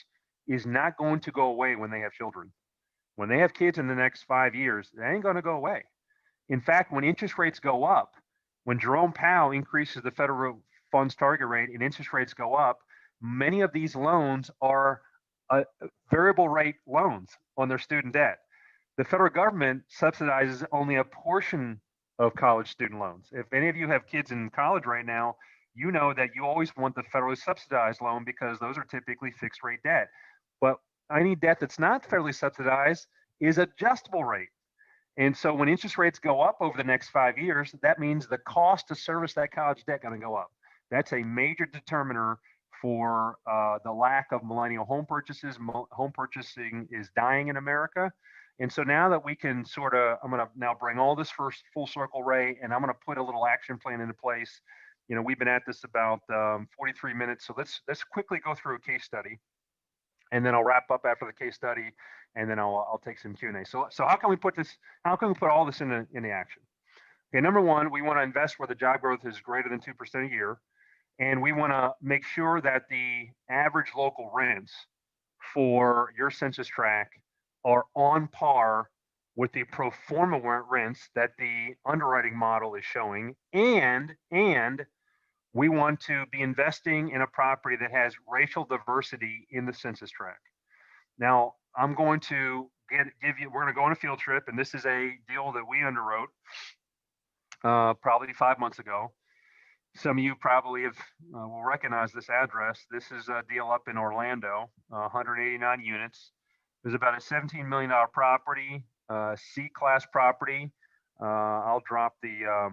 is not going to go away when they have children. When they have kids in the next 5 years, they ain't going to go away. In fact, when interest rates go up, when Jerome Powell increases the federal funds target rate and interest rates go up, many of these loans are variable rate loans on their student debt. The federal government subsidizes only a portion of college student loans. If any of you have kids in college right now, you know that you always want the federally subsidized loan because those are typically fixed rate debt. But any debt that's not federally subsidized is adjustable rate. And so when interest rates go up over the next 5 years, that means the cost to service that college debt going to go up. That's a major determiner for the lack of millennial home purchases. Home purchasing is dying in America. And so now that we can I'm going to now bring all this first full circle, Ray, and I'm going to put a little action plan into place. We've been at this about 43 minutes. So let's quickly go through a case study, and then I'll wrap up after the case study, and then I'll take some Q&A. So how can we put this? How can we put all this into action? Okay, number one, we want to invest where the job growth is greater than 2% a year, and we want to make sure that the average local rents for your census tract are on par with the pro forma rents that the underwriting model is showing, and we want to be investing in a property that has racial diversity in the census tract. Now, I'm going to we're going to go on a field trip, and this is a deal that we underwrote probably 5 months ago. Some of you probably will recognize this address. This is a deal up in Orlando, 189 units. It was about a $17 million property, C-class property. I'll drop the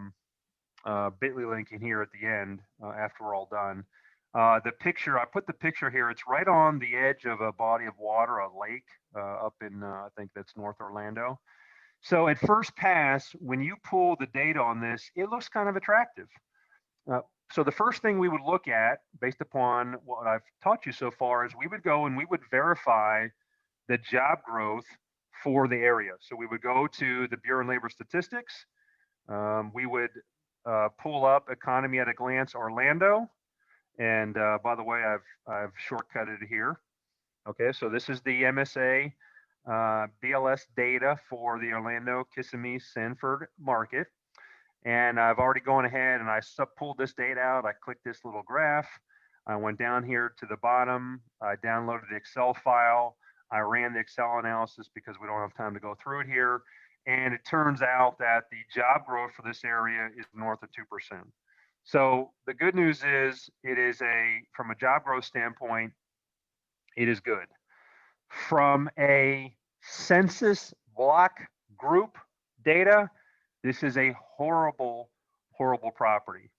bit.ly link in here at the end after we're all done. The picture, I put the picture here, it's right on the edge of a body of water, a lake up in, I think that's North Orlando. So at first pass, when you pull the data on this, it looks kind of attractive. So the first thing we would look at, based upon what I've taught you so far, is we would go and we would verify the job growth for the area. So we would go to the Bureau of Labor Statistics. We would pull up Economy at a Glance Orlando. And by the way, I've shortcutted it here. Okay, so this is the MSA BLS data for the Orlando, Kissimmee, Sanford market. And I've already gone ahead and I pulled this data out. I clicked this little graph. I went down here to the bottom. I downloaded the Excel file. I ran the Excel analysis because we don't have time to go through it here. And it turns out that the job growth for this area is north of 2%. So the good news is it is from a job growth standpoint, it is good. From a census block group data, this is a horrible, horrible property.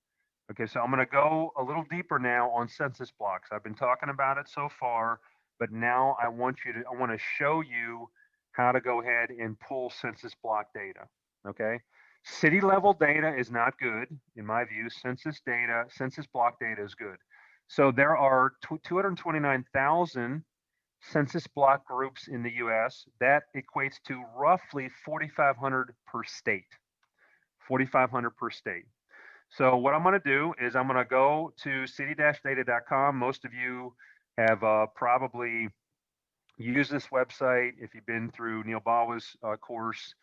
Okay, so I'm going to go a little deeper now on census blocks. I've been talking about it so far, but now I want to show you how to go ahead and pull census block data. Okay, city level data is not good in my view. Census block data is good. So there are 229,000 census block groups in the U.S. That equates to roughly 4,500 per state. 4,500 per state. So what I'm going to do is I'm going to go to city-data.com. Most of you have probably used this website. If you've been through Neil Bawa's course,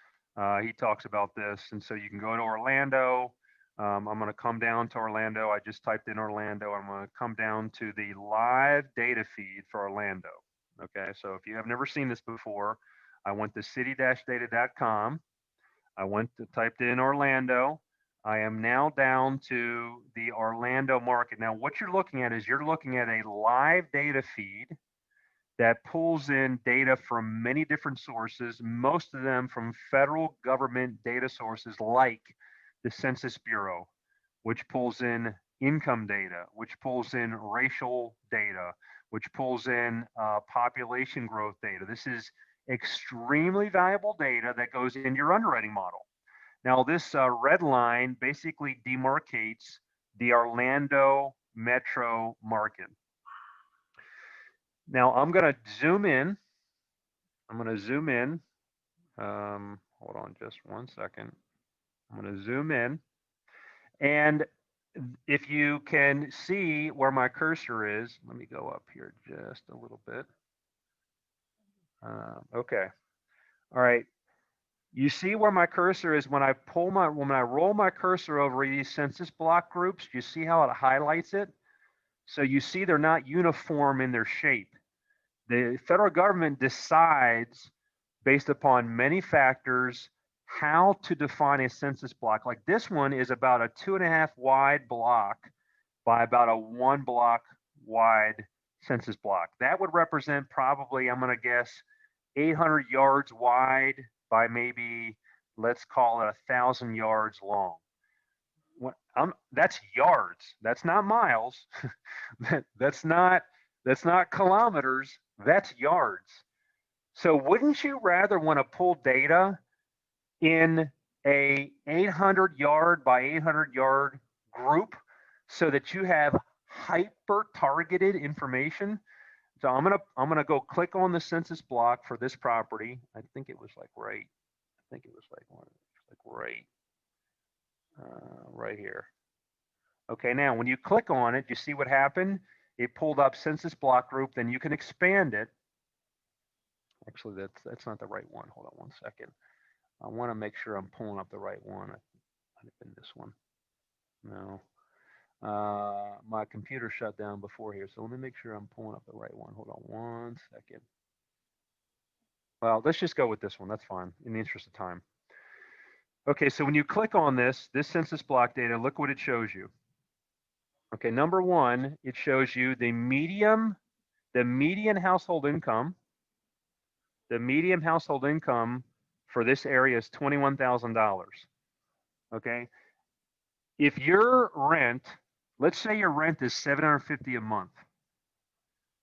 he talks about this. And so you can go to Orlando. I'm going to come down to Orlando. I just typed in Orlando. I'm going to come down to the live data feed for Orlando. Okay, so if you have never seen this before, I went to city-data.com. I typed in Orlando. I am now down to the Orlando market. Now, what you're looking at is you're looking at a live data feed that pulls in data from many different sources, most of them from federal government data sources like the Census Bureau, which pulls in income data, which pulls in racial data, which pulls in population growth data. This is extremely valuable data that goes into your underwriting model. Now, this red line basically demarcates the Orlando metro market. Now, I'm going to zoom in. Hold on just one second. I'm going to zoom in. And if you can see where my cursor is, let me go up here just a little bit. Okay. All right. You see where my cursor is when I roll my cursor over these census block groups, you see how it highlights it? So you see they're not uniform in their shape. The federal government decides based upon many factors how to define a census block. Like this one is about a 2.5 wide block by about a 1 block wide census block. That would represent probably, I'm going to guess, 800 yards wide by maybe, let's call it 1,000 yards long. That's yards. That's not miles. that's not kilometers. That's yards. So wouldn't you rather want to pull data in a 800 yard by 800 yard group so that you have hyper targeted information? So I'm gonna go click on the census block for this property. I think it was like right. Right here. Okay, now when you click on it, you see what happened? It pulled up census block group. Then you can expand it. Actually, that's not the right one. Hold on one second. I want to make sure I'm pulling up the right one. I might have been this one. No. My computer shut down before here, so let me make sure I'm pulling up the right one. Hold on one second. Well, let's just go with this one. That's fine, in the interest of time. Okay, so when you click on this census block data, look what it shows you. Okay, number one, it shows you the median household income. The median household income for this area is $21,000. Okay, If your rent, let's say your rent is $750 a month,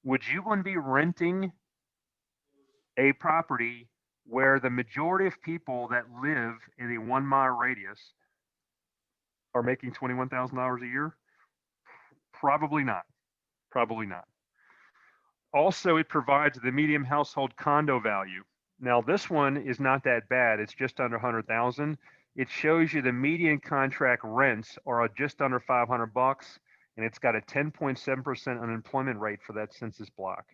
would you want to be renting a property where the majority of people that live in a 1 mile radius are making $21,000 a year? Probably not. Probably not. Also, it provides the median household condo value. Now, this one is not that bad. It's just under 100,000. It shows you the median contract rents are just under 500 bucks, and it's got a 10.7% unemployment rate for that census block.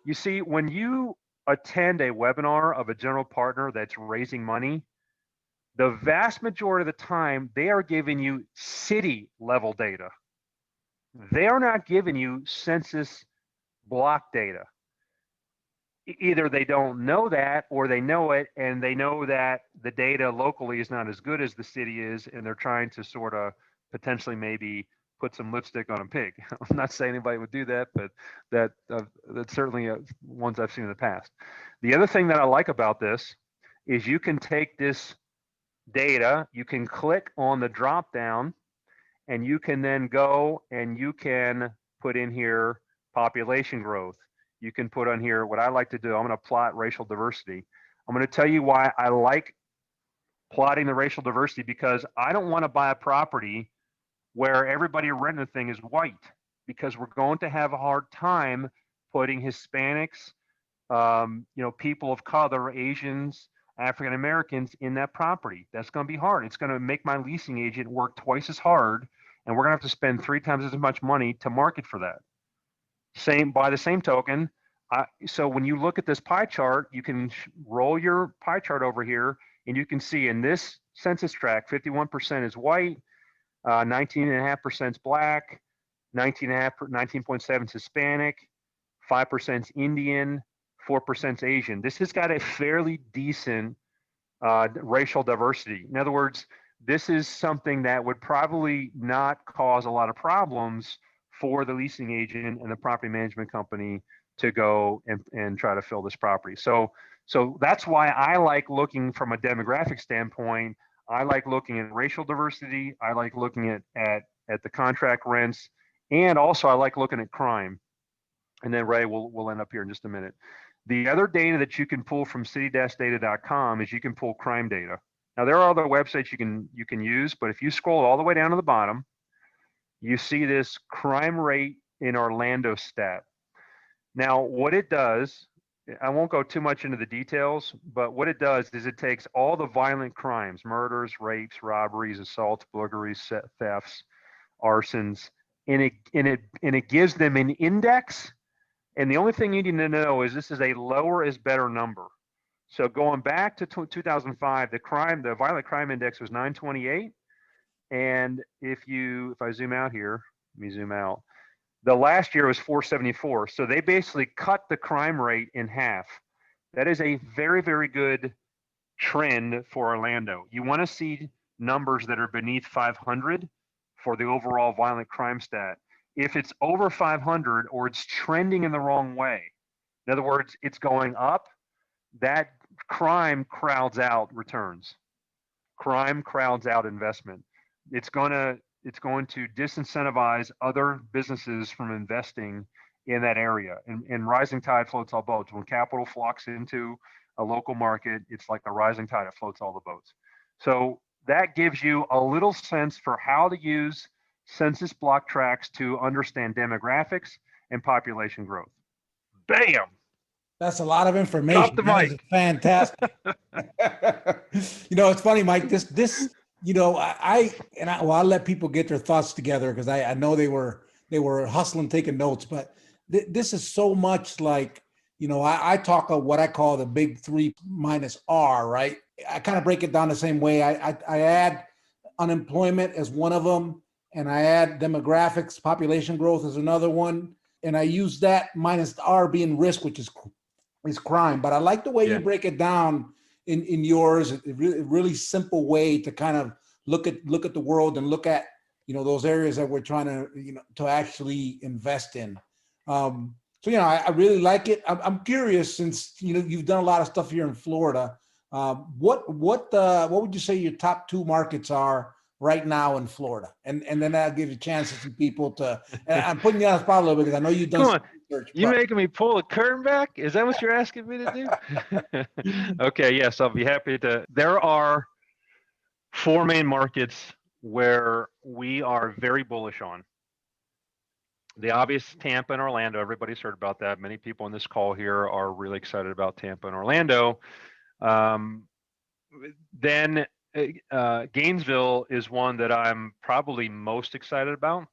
You see, when you attend a webinar of a general partner that's raising money, the vast majority of the time, they are giving you city level data. They are not giving you census block data. Either they don't know that, or they know it and they know that the data locally is not as good as the city is, and they're trying to sort of potentially maybe put some lipstick on a pig. I'm not saying anybody would do that, but that's certainly ones I've seen in the past. The other thing that I like about this is you can take this data, you can click on the drop down, and you can then go and you can put in here population growth. You can put on here what I like to do. I'm going to plot racial diversity. I'm going to tell you why I like plotting the racial diversity, because I don't want to buy a property where everybody renting the thing is white, because we're going to have a hard time putting Hispanics, people of color, Asians, African Americans in that property. That's going to be hard. It's going to make my leasing agent work twice as hard, and we're going to have to spend 3 times as much money to market for that. By the same token, so when you look at this pie chart, you can roll your pie chart over here, and you can see in this census tract, 51% is white, 19.5% is black, 19.7% is Hispanic, 5% is Indian, 4% is Asian. This has got a fairly decent racial diversity. In other words, this is something that would probably not cause a lot of problems for the leasing agent and the property management company to go and try to fill this property. So that's why I like looking from a demographic standpoint. I like looking at racial diversity. I like looking at the contract rents, and also I like looking at crime. And then Ray, we'll end up here in just a minute. The other data that you can pull from city-data.com is you can pull crime data. Now there are other websites you can use, but if you scroll all the way down to the bottom, you see this crime rate in Orlando stat. Now what it does, I won't go too much into the details, but what it does is it takes all the violent crimes, murders, rapes, robberies, assaults, burglaries, thefts, arsons, and it gives them an index. And the only thing you need to know is this is a lower is better number. So going back to 2005, the violent crime index was 928. And if I zoom out here, let me zoom out. The last year was 474. So they basically cut the crime rate in half. That is a very, very good trend for Orlando. You want to see numbers that are beneath 500 for the overall violent crime stat. If it's over 500 or it's trending in the wrong way, in other words, it's going up, that crime crowds out returns. Crime crowds out investment. It's going to disincentivize other businesses from investing in that area. And rising tide floats all boats. When capital flocks into a local market, it's like the rising tide that floats all the boats. So that gives you a little sense for how to use census block tracts to understand demographics and population growth. Bam! That's a lot of information. Drop the That mic. is fantastic. It's funny, Mike. I'll let people get their thoughts together, because I know they were hustling, taking notes. But this is so much like, I talk of what I call the big 3 minus R, right? I kind of break it down the same way. I add unemployment as one of them, and I add demographics, population growth as another one, and I use that minus R being risk, which is crime. But I like the way you break it down in yours. A really simple way to kind of look at the world and look at those areas that we're trying to to actually invest in. I really like it. I'm curious, since you've done a lot of stuff here in Florida. What would you say your top 2 markets are right now in Florida? And then that'll give you a chance to some people to, and I'm putting you on the spot a little bit because I know you've done Come some on, research. you But making me pull a curtain back? Is that what you're asking me to do? Okay, yes, I'll be happy to. There are 4 main markets where we are very bullish on. The obvious, Tampa and Orlando. Everybody's heard about that. Many people on this call here are really excited about Tampa and Orlando. Then Gainesville is one that I'm probably most excited about,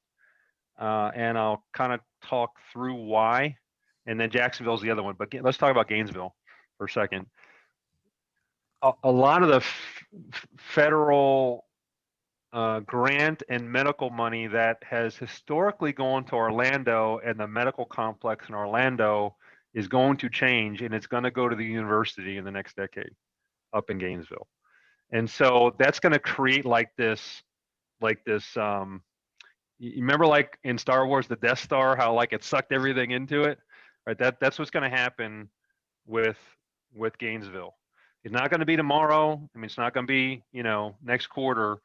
and I'll kind of talk through why. And then Jacksonville is the other one. But let's talk about Gainesville for a second. A lot of the federal grant and medical money that has historically gone to Orlando and the medical complex in Orlando is going to change, and it's going to go to the university in the next decade up in Gainesville. And so that's going to create like this, you remember like in Star Wars, the Death Star, how like it sucked everything into it, right? That's what's going to happen with Gainesville. It's not going to be tomorrow. I mean, it's not going to be, next quarter,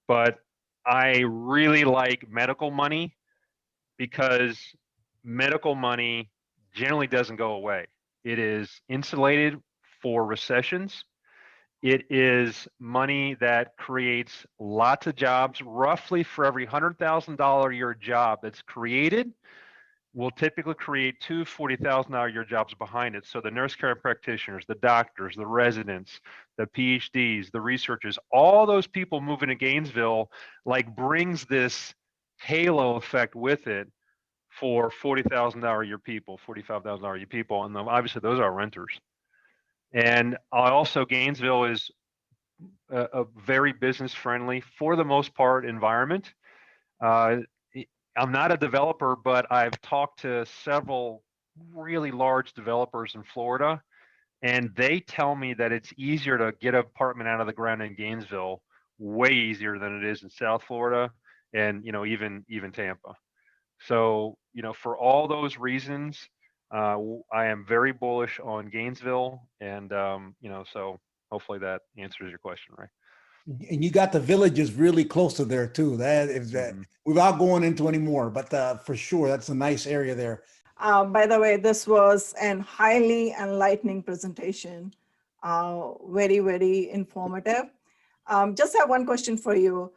but I really like medical money because medical money generally doesn't go away. It is insulated for recessions. It is money that creates lots of jobs. Roughly for every $100,000 a year job that's created, will typically create 2 $40,000 a year jobs behind it. So the nurse care practitioners, the doctors, the residents, the PhDs, the researchers, all those people moving to Gainesville, like brings this halo effect with it for $40,000 a year people, $45,000 a year people. And obviously those are renters. And also Gainesville is a very business friendly, for the most part, environment. I'm not a developer, but I've talked to several really large developers in Florida, and they tell me that it's easier to get an apartment out of the ground in Gainesville, way easier than it is in South Florida and even Tampa. So for all those reasons, I am very bullish on Gainesville, and so hopefully that answers your question, right? and you got the villages really close to there too. That is that without going into any more, but for sure that's a nice area there. By the way, this was an highly enlightening presentation. Very, very informative. Just have one question for you.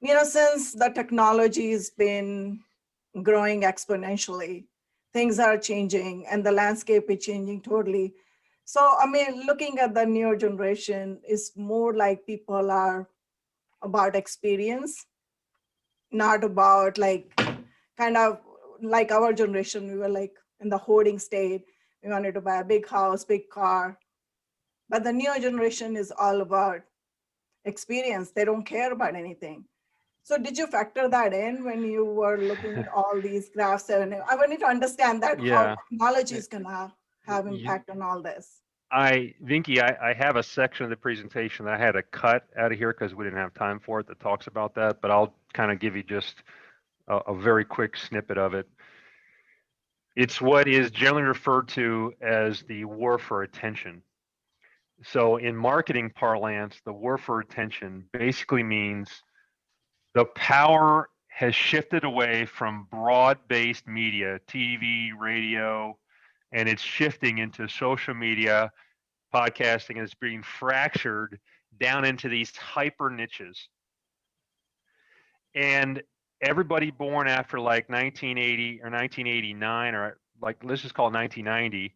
Since the technology has been growing exponentially, things are changing and the landscape is changing totally. So, looking at the newer generation is more like people are about experience, not about kind of like our generation. We were like in the hoarding state. We wanted to buy a big house, big car. But the newer generation is all about experience. They don't care about anything. So did you factor that in when you were looking at all these graphs? And I wanted to understand that how technology is going to have impact on all this. Vinky, I have a section of the presentation that I had to cut out of here because we didn't have time for it that talks about that, but I'll kind of give you just a very quick snippet of it. It's what is generally referred to as the war for attention. So in marketing parlance, the war for attention basically means the power has shifted away from broad-based media, TV, radio, and it's shifting into social media, podcasting, and it's being fractured down into these hyper niches. And everybody born after like 1980 or 1989, or like let's just call it 1990,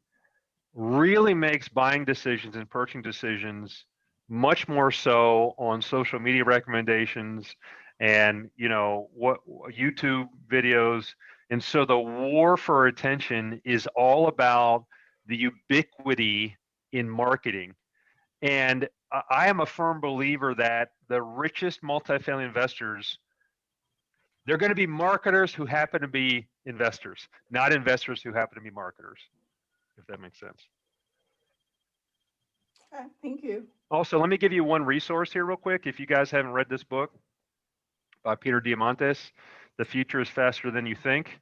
really makes buying decisions and purchasing decisions much more so on social media recommendations and what YouTube videos. And so the war for attention is all about the ubiquity in marketing. And I am a firm believer that the richest multifamily investors, they're going to be marketers who happen to be investors, not investors who happen to be marketers, if that makes sense. Thank you. Also, let me give you one resource here real quick. If you guys haven't read this book by Peter Diamandis, The Future is Faster Than You Think.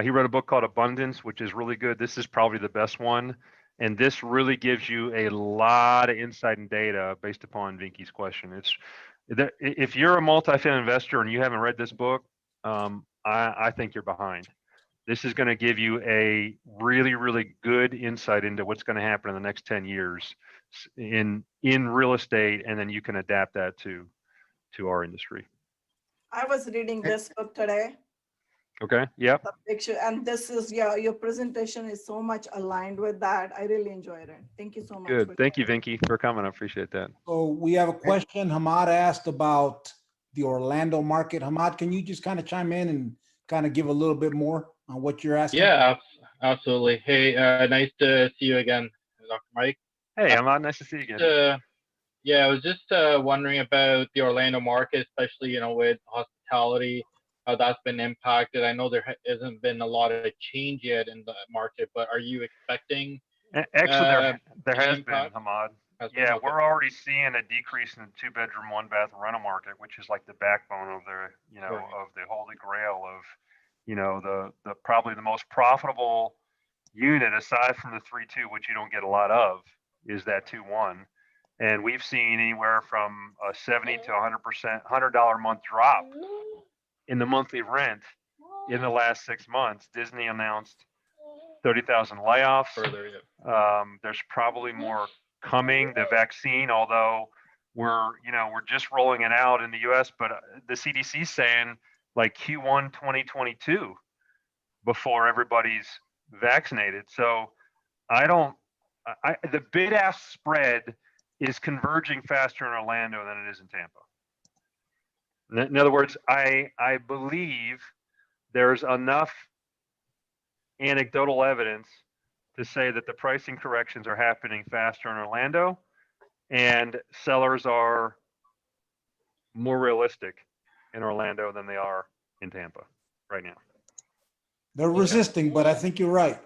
He wrote a book called Abundance, which is really good. This is probably the best one. And this really gives you a lot of insight and data based upon Vinky's question. If you're a multifamily investor and you haven't read this book, I think you're behind. This is going to give you a really, really good insight into what's going to happen in the next 10 years in real estate, and then you can adapt that to our industry. I was reading this book today. Okay. Yep. The picture, and this is your presentation is so much aligned with that. I really enjoyed it. Thank you so much. Good. Thank you, Vinky, for coming. I appreciate that. So we have a question. Hamad asked about the Orlando market. Hamad, can you just kind of chime in and kind of give a little bit more on what you're asking? Yeah, absolutely. Hey, nice to see you again, Dr. Mike. Hey, Hamad, nice to see you again. Yeah, I was just wondering about the Orlando market, especially, with hospitality, how that's been impacted. I know there hasn't been a lot of change yet in the market, but are you expecting? Actually, there has been, Hamad. Yeah, Okay. we're already seeing a decrease in the 2-bedroom, 1-bath rental market, which is like the backbone of the, Right. of the holy grail of, the probably the most profitable unit aside from the 3-2, which you don't get a lot of, is that 2-1. And we've seen anywhere from a 70 to 100%, $100 a month drop in the monthly rent in the last 6 months. Disney announced 30,000 layoffs. Further, yeah. There's probably more coming. The vaccine, although we're just rolling it out in the U.S., but the CDC is saying like Q1 2022 before everybody's vaccinated. So the bid-ask spread is converging faster in Orlando than it is in Tampa. In other words, I believe there's enough anecdotal evidence to say that the pricing corrections are happening faster in Orlando, and sellers are more realistic in Orlando than they are in Tampa right now. They're resisting, but I think you're right.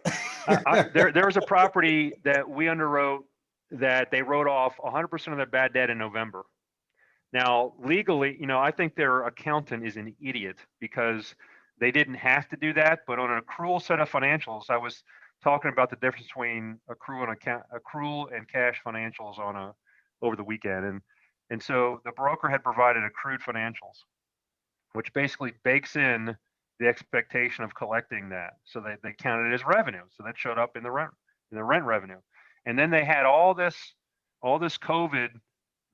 There was a property that we underwrote that they wrote off 100% of their bad debt in November. Now, legally, I think their accountant is an idiot because they didn't have to do that, but on an accrual set of financials, I was talking about the difference between accrual and cash financials over the weekend, and so the broker had provided accrued financials, which basically bakes in the expectation of collecting that, so they counted it as revenue, so that showed up in the rent revenue, and then they had all this COVID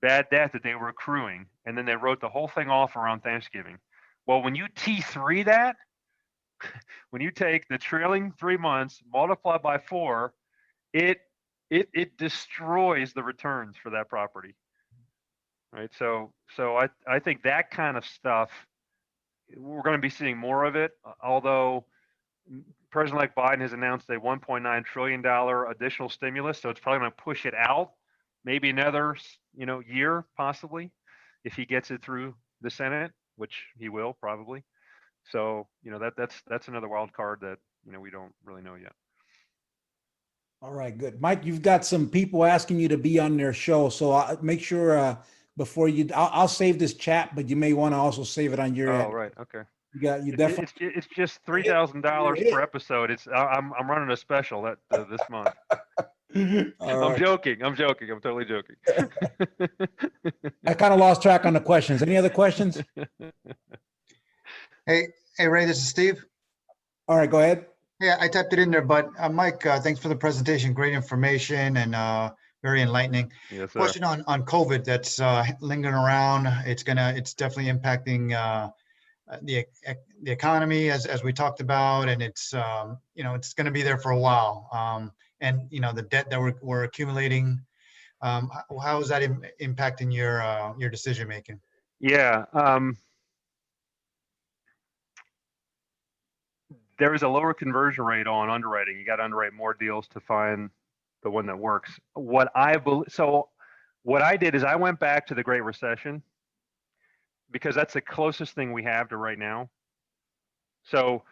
bad debt that they were accruing, and then they wrote the whole thing off around Thanksgiving. Well, when you T3 that, when you take the trailing 3 months, multiply by 4, it destroys the returns for that property, right? So I think that kind of stuff, we're going to be seeing more of it. Although President-elect Biden has announced a $1.9 trillion additional stimulus, so it's probably going to push it out maybe another year possibly if he gets it through the Senate, which he will probably. So, that's another wild card that, we don't really know yet. All right, good. Mike, you've got some people asking you to be on their show. So I'll make sure before I'll save this chat, but you may want to also save it on your end. Oh, right. Okay. You definitely. It's just $3,000 per episode. I'm running a special this month. I'm joking. I'm totally joking. I kind of lost track on the questions. Any other questions? Hey, Ray, this is Steve. All right, go ahead. Yeah, I typed it in there, but Mike, thanks for the presentation. Great information and very enlightening. Yes, sir. Question on COVID that's lingering around. It's definitely impacting the economy as we talked about, and it's it's going to be there for a while. And the debt that we're accumulating. How is that impacting your decision making? Yeah. There is a lower conversion rate on underwriting. You got to underwrite more deals to find the one that works. What I did is I went back to the Great Recession because that's the closest thing we have to right now. So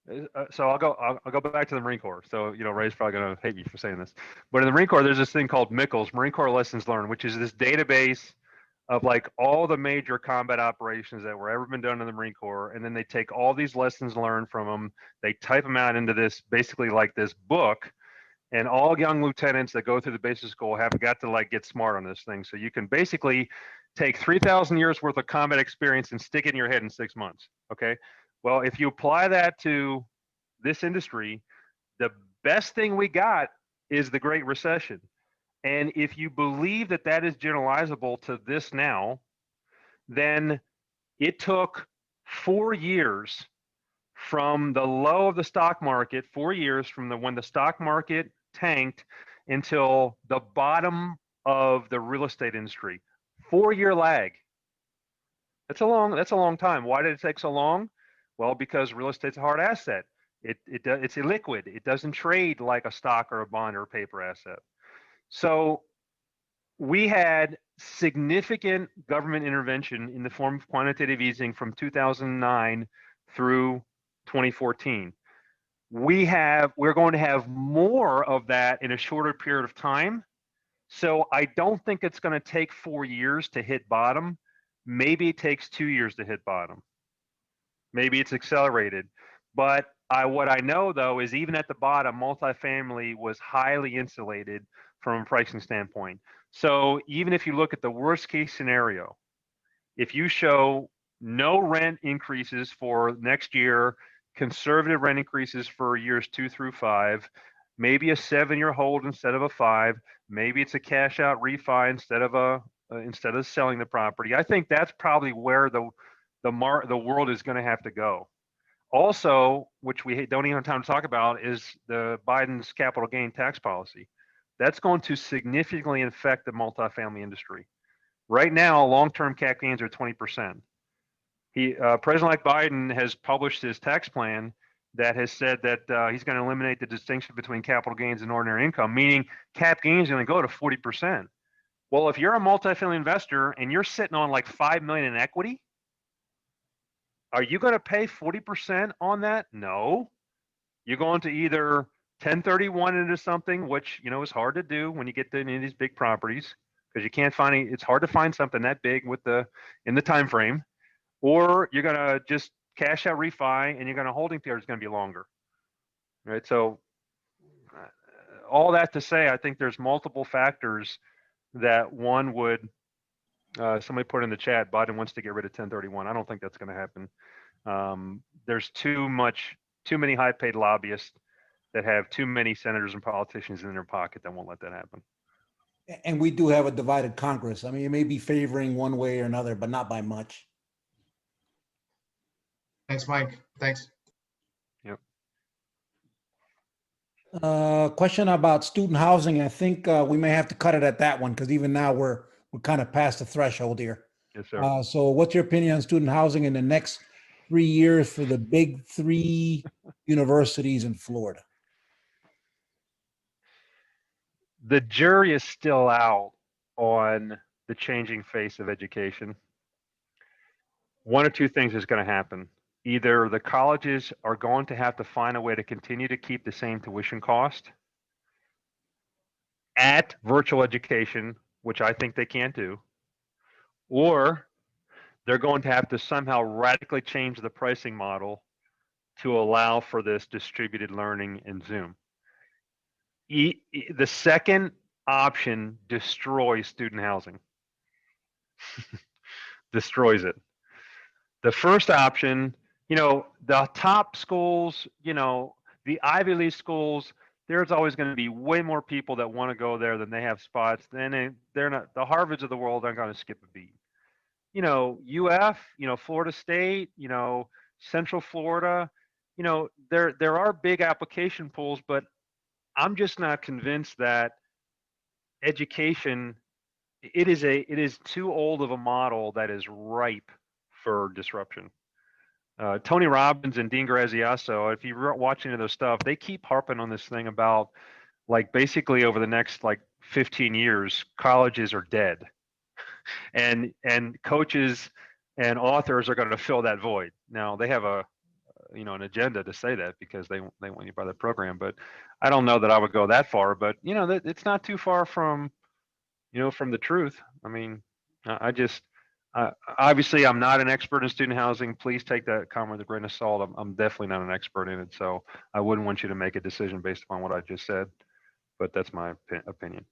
I'll go back to the Marine Corps. So Ray's probably gonna hate me for saying this, but in the Marine Corps, there's this thing called MICLES, Marine Corps Lessons Learned, which is this database of like all the major combat operations that were ever been done in the Marine Corps, and then they take all these lessons learned from them, they type them out into this basically like this book, and all young lieutenants that go through the basic school have got to like get smart on this thing. So you can basically take 3,000 years worth of combat experience and stick it in your head in 6 months. Okay. Well, if you apply that to this industry, the best thing we got is the Great Recession. And if you believe that that is generalizable to this now, then it took 4 years from the low of the stock market, 4 years from when the stock market tanked until the bottom of the real estate industry. 4-year lag. That's a long time. Why did it take so long? Well, because real estate's a hard asset. It's illiquid. It doesn't trade like a stock or a bond or a paper asset. So we had significant government intervention in the form of quantitative easing from 2009 through 2014. We're going to have more of that in a shorter period of time. So I don't think it's going to take 4 years to hit bottom. Maybe it takes 2 years to hit bottom. Maybe it's accelerated. But what I know though is even at the bottom, multifamily was highly insulated from a pricing standpoint. So even if you look at the worst case scenario, if you show no rent increases for next year, conservative rent increases for years 2 through 5, maybe a 7-year hold instead of a 5, maybe it's a cash out refi instead of selling the property. I think that's probably where the world is going to have to go. Also, which we don't even have time to talk about, is the Biden's capital gain tax policy. That's going to significantly affect the multifamily industry. Right now, long-term cap gains are 20%. President-elect Biden has published his tax plan that has said that he's going to eliminate the distinction between capital gains and ordinary income, meaning cap gains are going to go to 40%. Well, if you're a multifamily investor and you're sitting on like $5 million in equity, are you going to pay 40% on that? No. You're going to either 1031 into something, which is hard to do when you get into these big properties, because you can't find it's hard to find something that big in the time frame, or you're going to just cash out refi and you're going to holding period is going to be longer. Right? So all that to say, I think there's multiple factors that one would somebody put in the chat, Biden wants to get rid of 1031. I don't think that's going to happen. There's too many high-paid lobbyists that have too many senators and politicians in their pocket that won't let that happen. And we do have a divided Congress. I mean, it may be favoring one way or another, but not by much. Thanks, Mike. Thanks. Yep. Question about student housing. I think we may have to cut it at that one, because even now we're kind of past the threshold here. Yes, sir. So what's your opinion on student housing in the next 3 years for the big 3 universities in Florida? The jury is still out on the changing face of education. One or two things is going to happen. Either the colleges are going to have to find a way to continue to keep the same tuition cost at virtual education, which I think they can't do, or they're going to have to somehow radically change the pricing model to allow for this distributed learning in Zoom. The second option destroys student housing. Destroys it. The first option, the top schools, the Ivy League schools, there's always going to be way more people that want to go there than they have spots. Then they're not, the Harvards of the world aren't going to skip a beat. UF, Florida State, Central Florida, there are big application pools, but I'm just not convinced that education, it is too old of a model that is ripe for disruption. Tony Robbins and Dean Grazioso, if you're watching their stuff, they keep harping on this thing about basically over the next 15 years, colleges are dead. And coaches and authors are going to fill that void. Now they have an agenda to say that because they want you by the program, but I don't know that I would go that far, but it's not too far from the truth. I mean, obviously I'm not an expert in student housing. Please take that comment with a grain of salt. I'm definitely not an expert in it. So I wouldn't want you to make a decision based upon what I just said, but that's my opinion.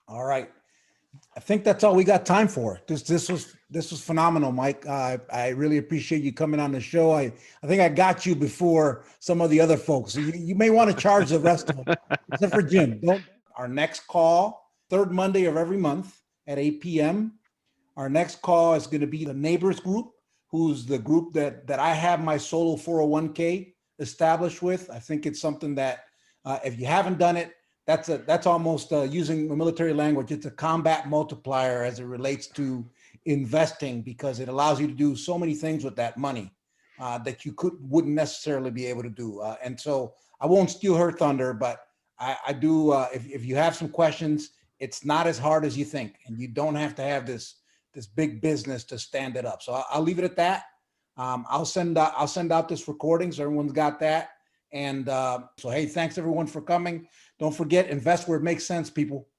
All right. think that's all we got time for. This was phenomenal, Mike. I really appreciate you coming on the show. I think I got you before some of the other folks. So you may want to charge the rest of them, except for Jim. Don't. Our next call, third Monday of every month at 8 p.m. Our next call is going to be the neighbors group, who's the group that I have my solo 401k established with. I think it's something that if you haven't done it, that's almost using military language. It's a combat multiplier as it relates to investing, because it allows you to do so many things with that money that you wouldn't necessarily be able to do. And so I won't steal her thunder, but I do. If you have some questions, it's not as hard as you think, and you don't have to have this big business to stand it up. So I'll leave it at that. I'll send out this recording so everyone's got that. And so, hey, thanks everyone for coming. Don't forget, invest where it makes sense, people.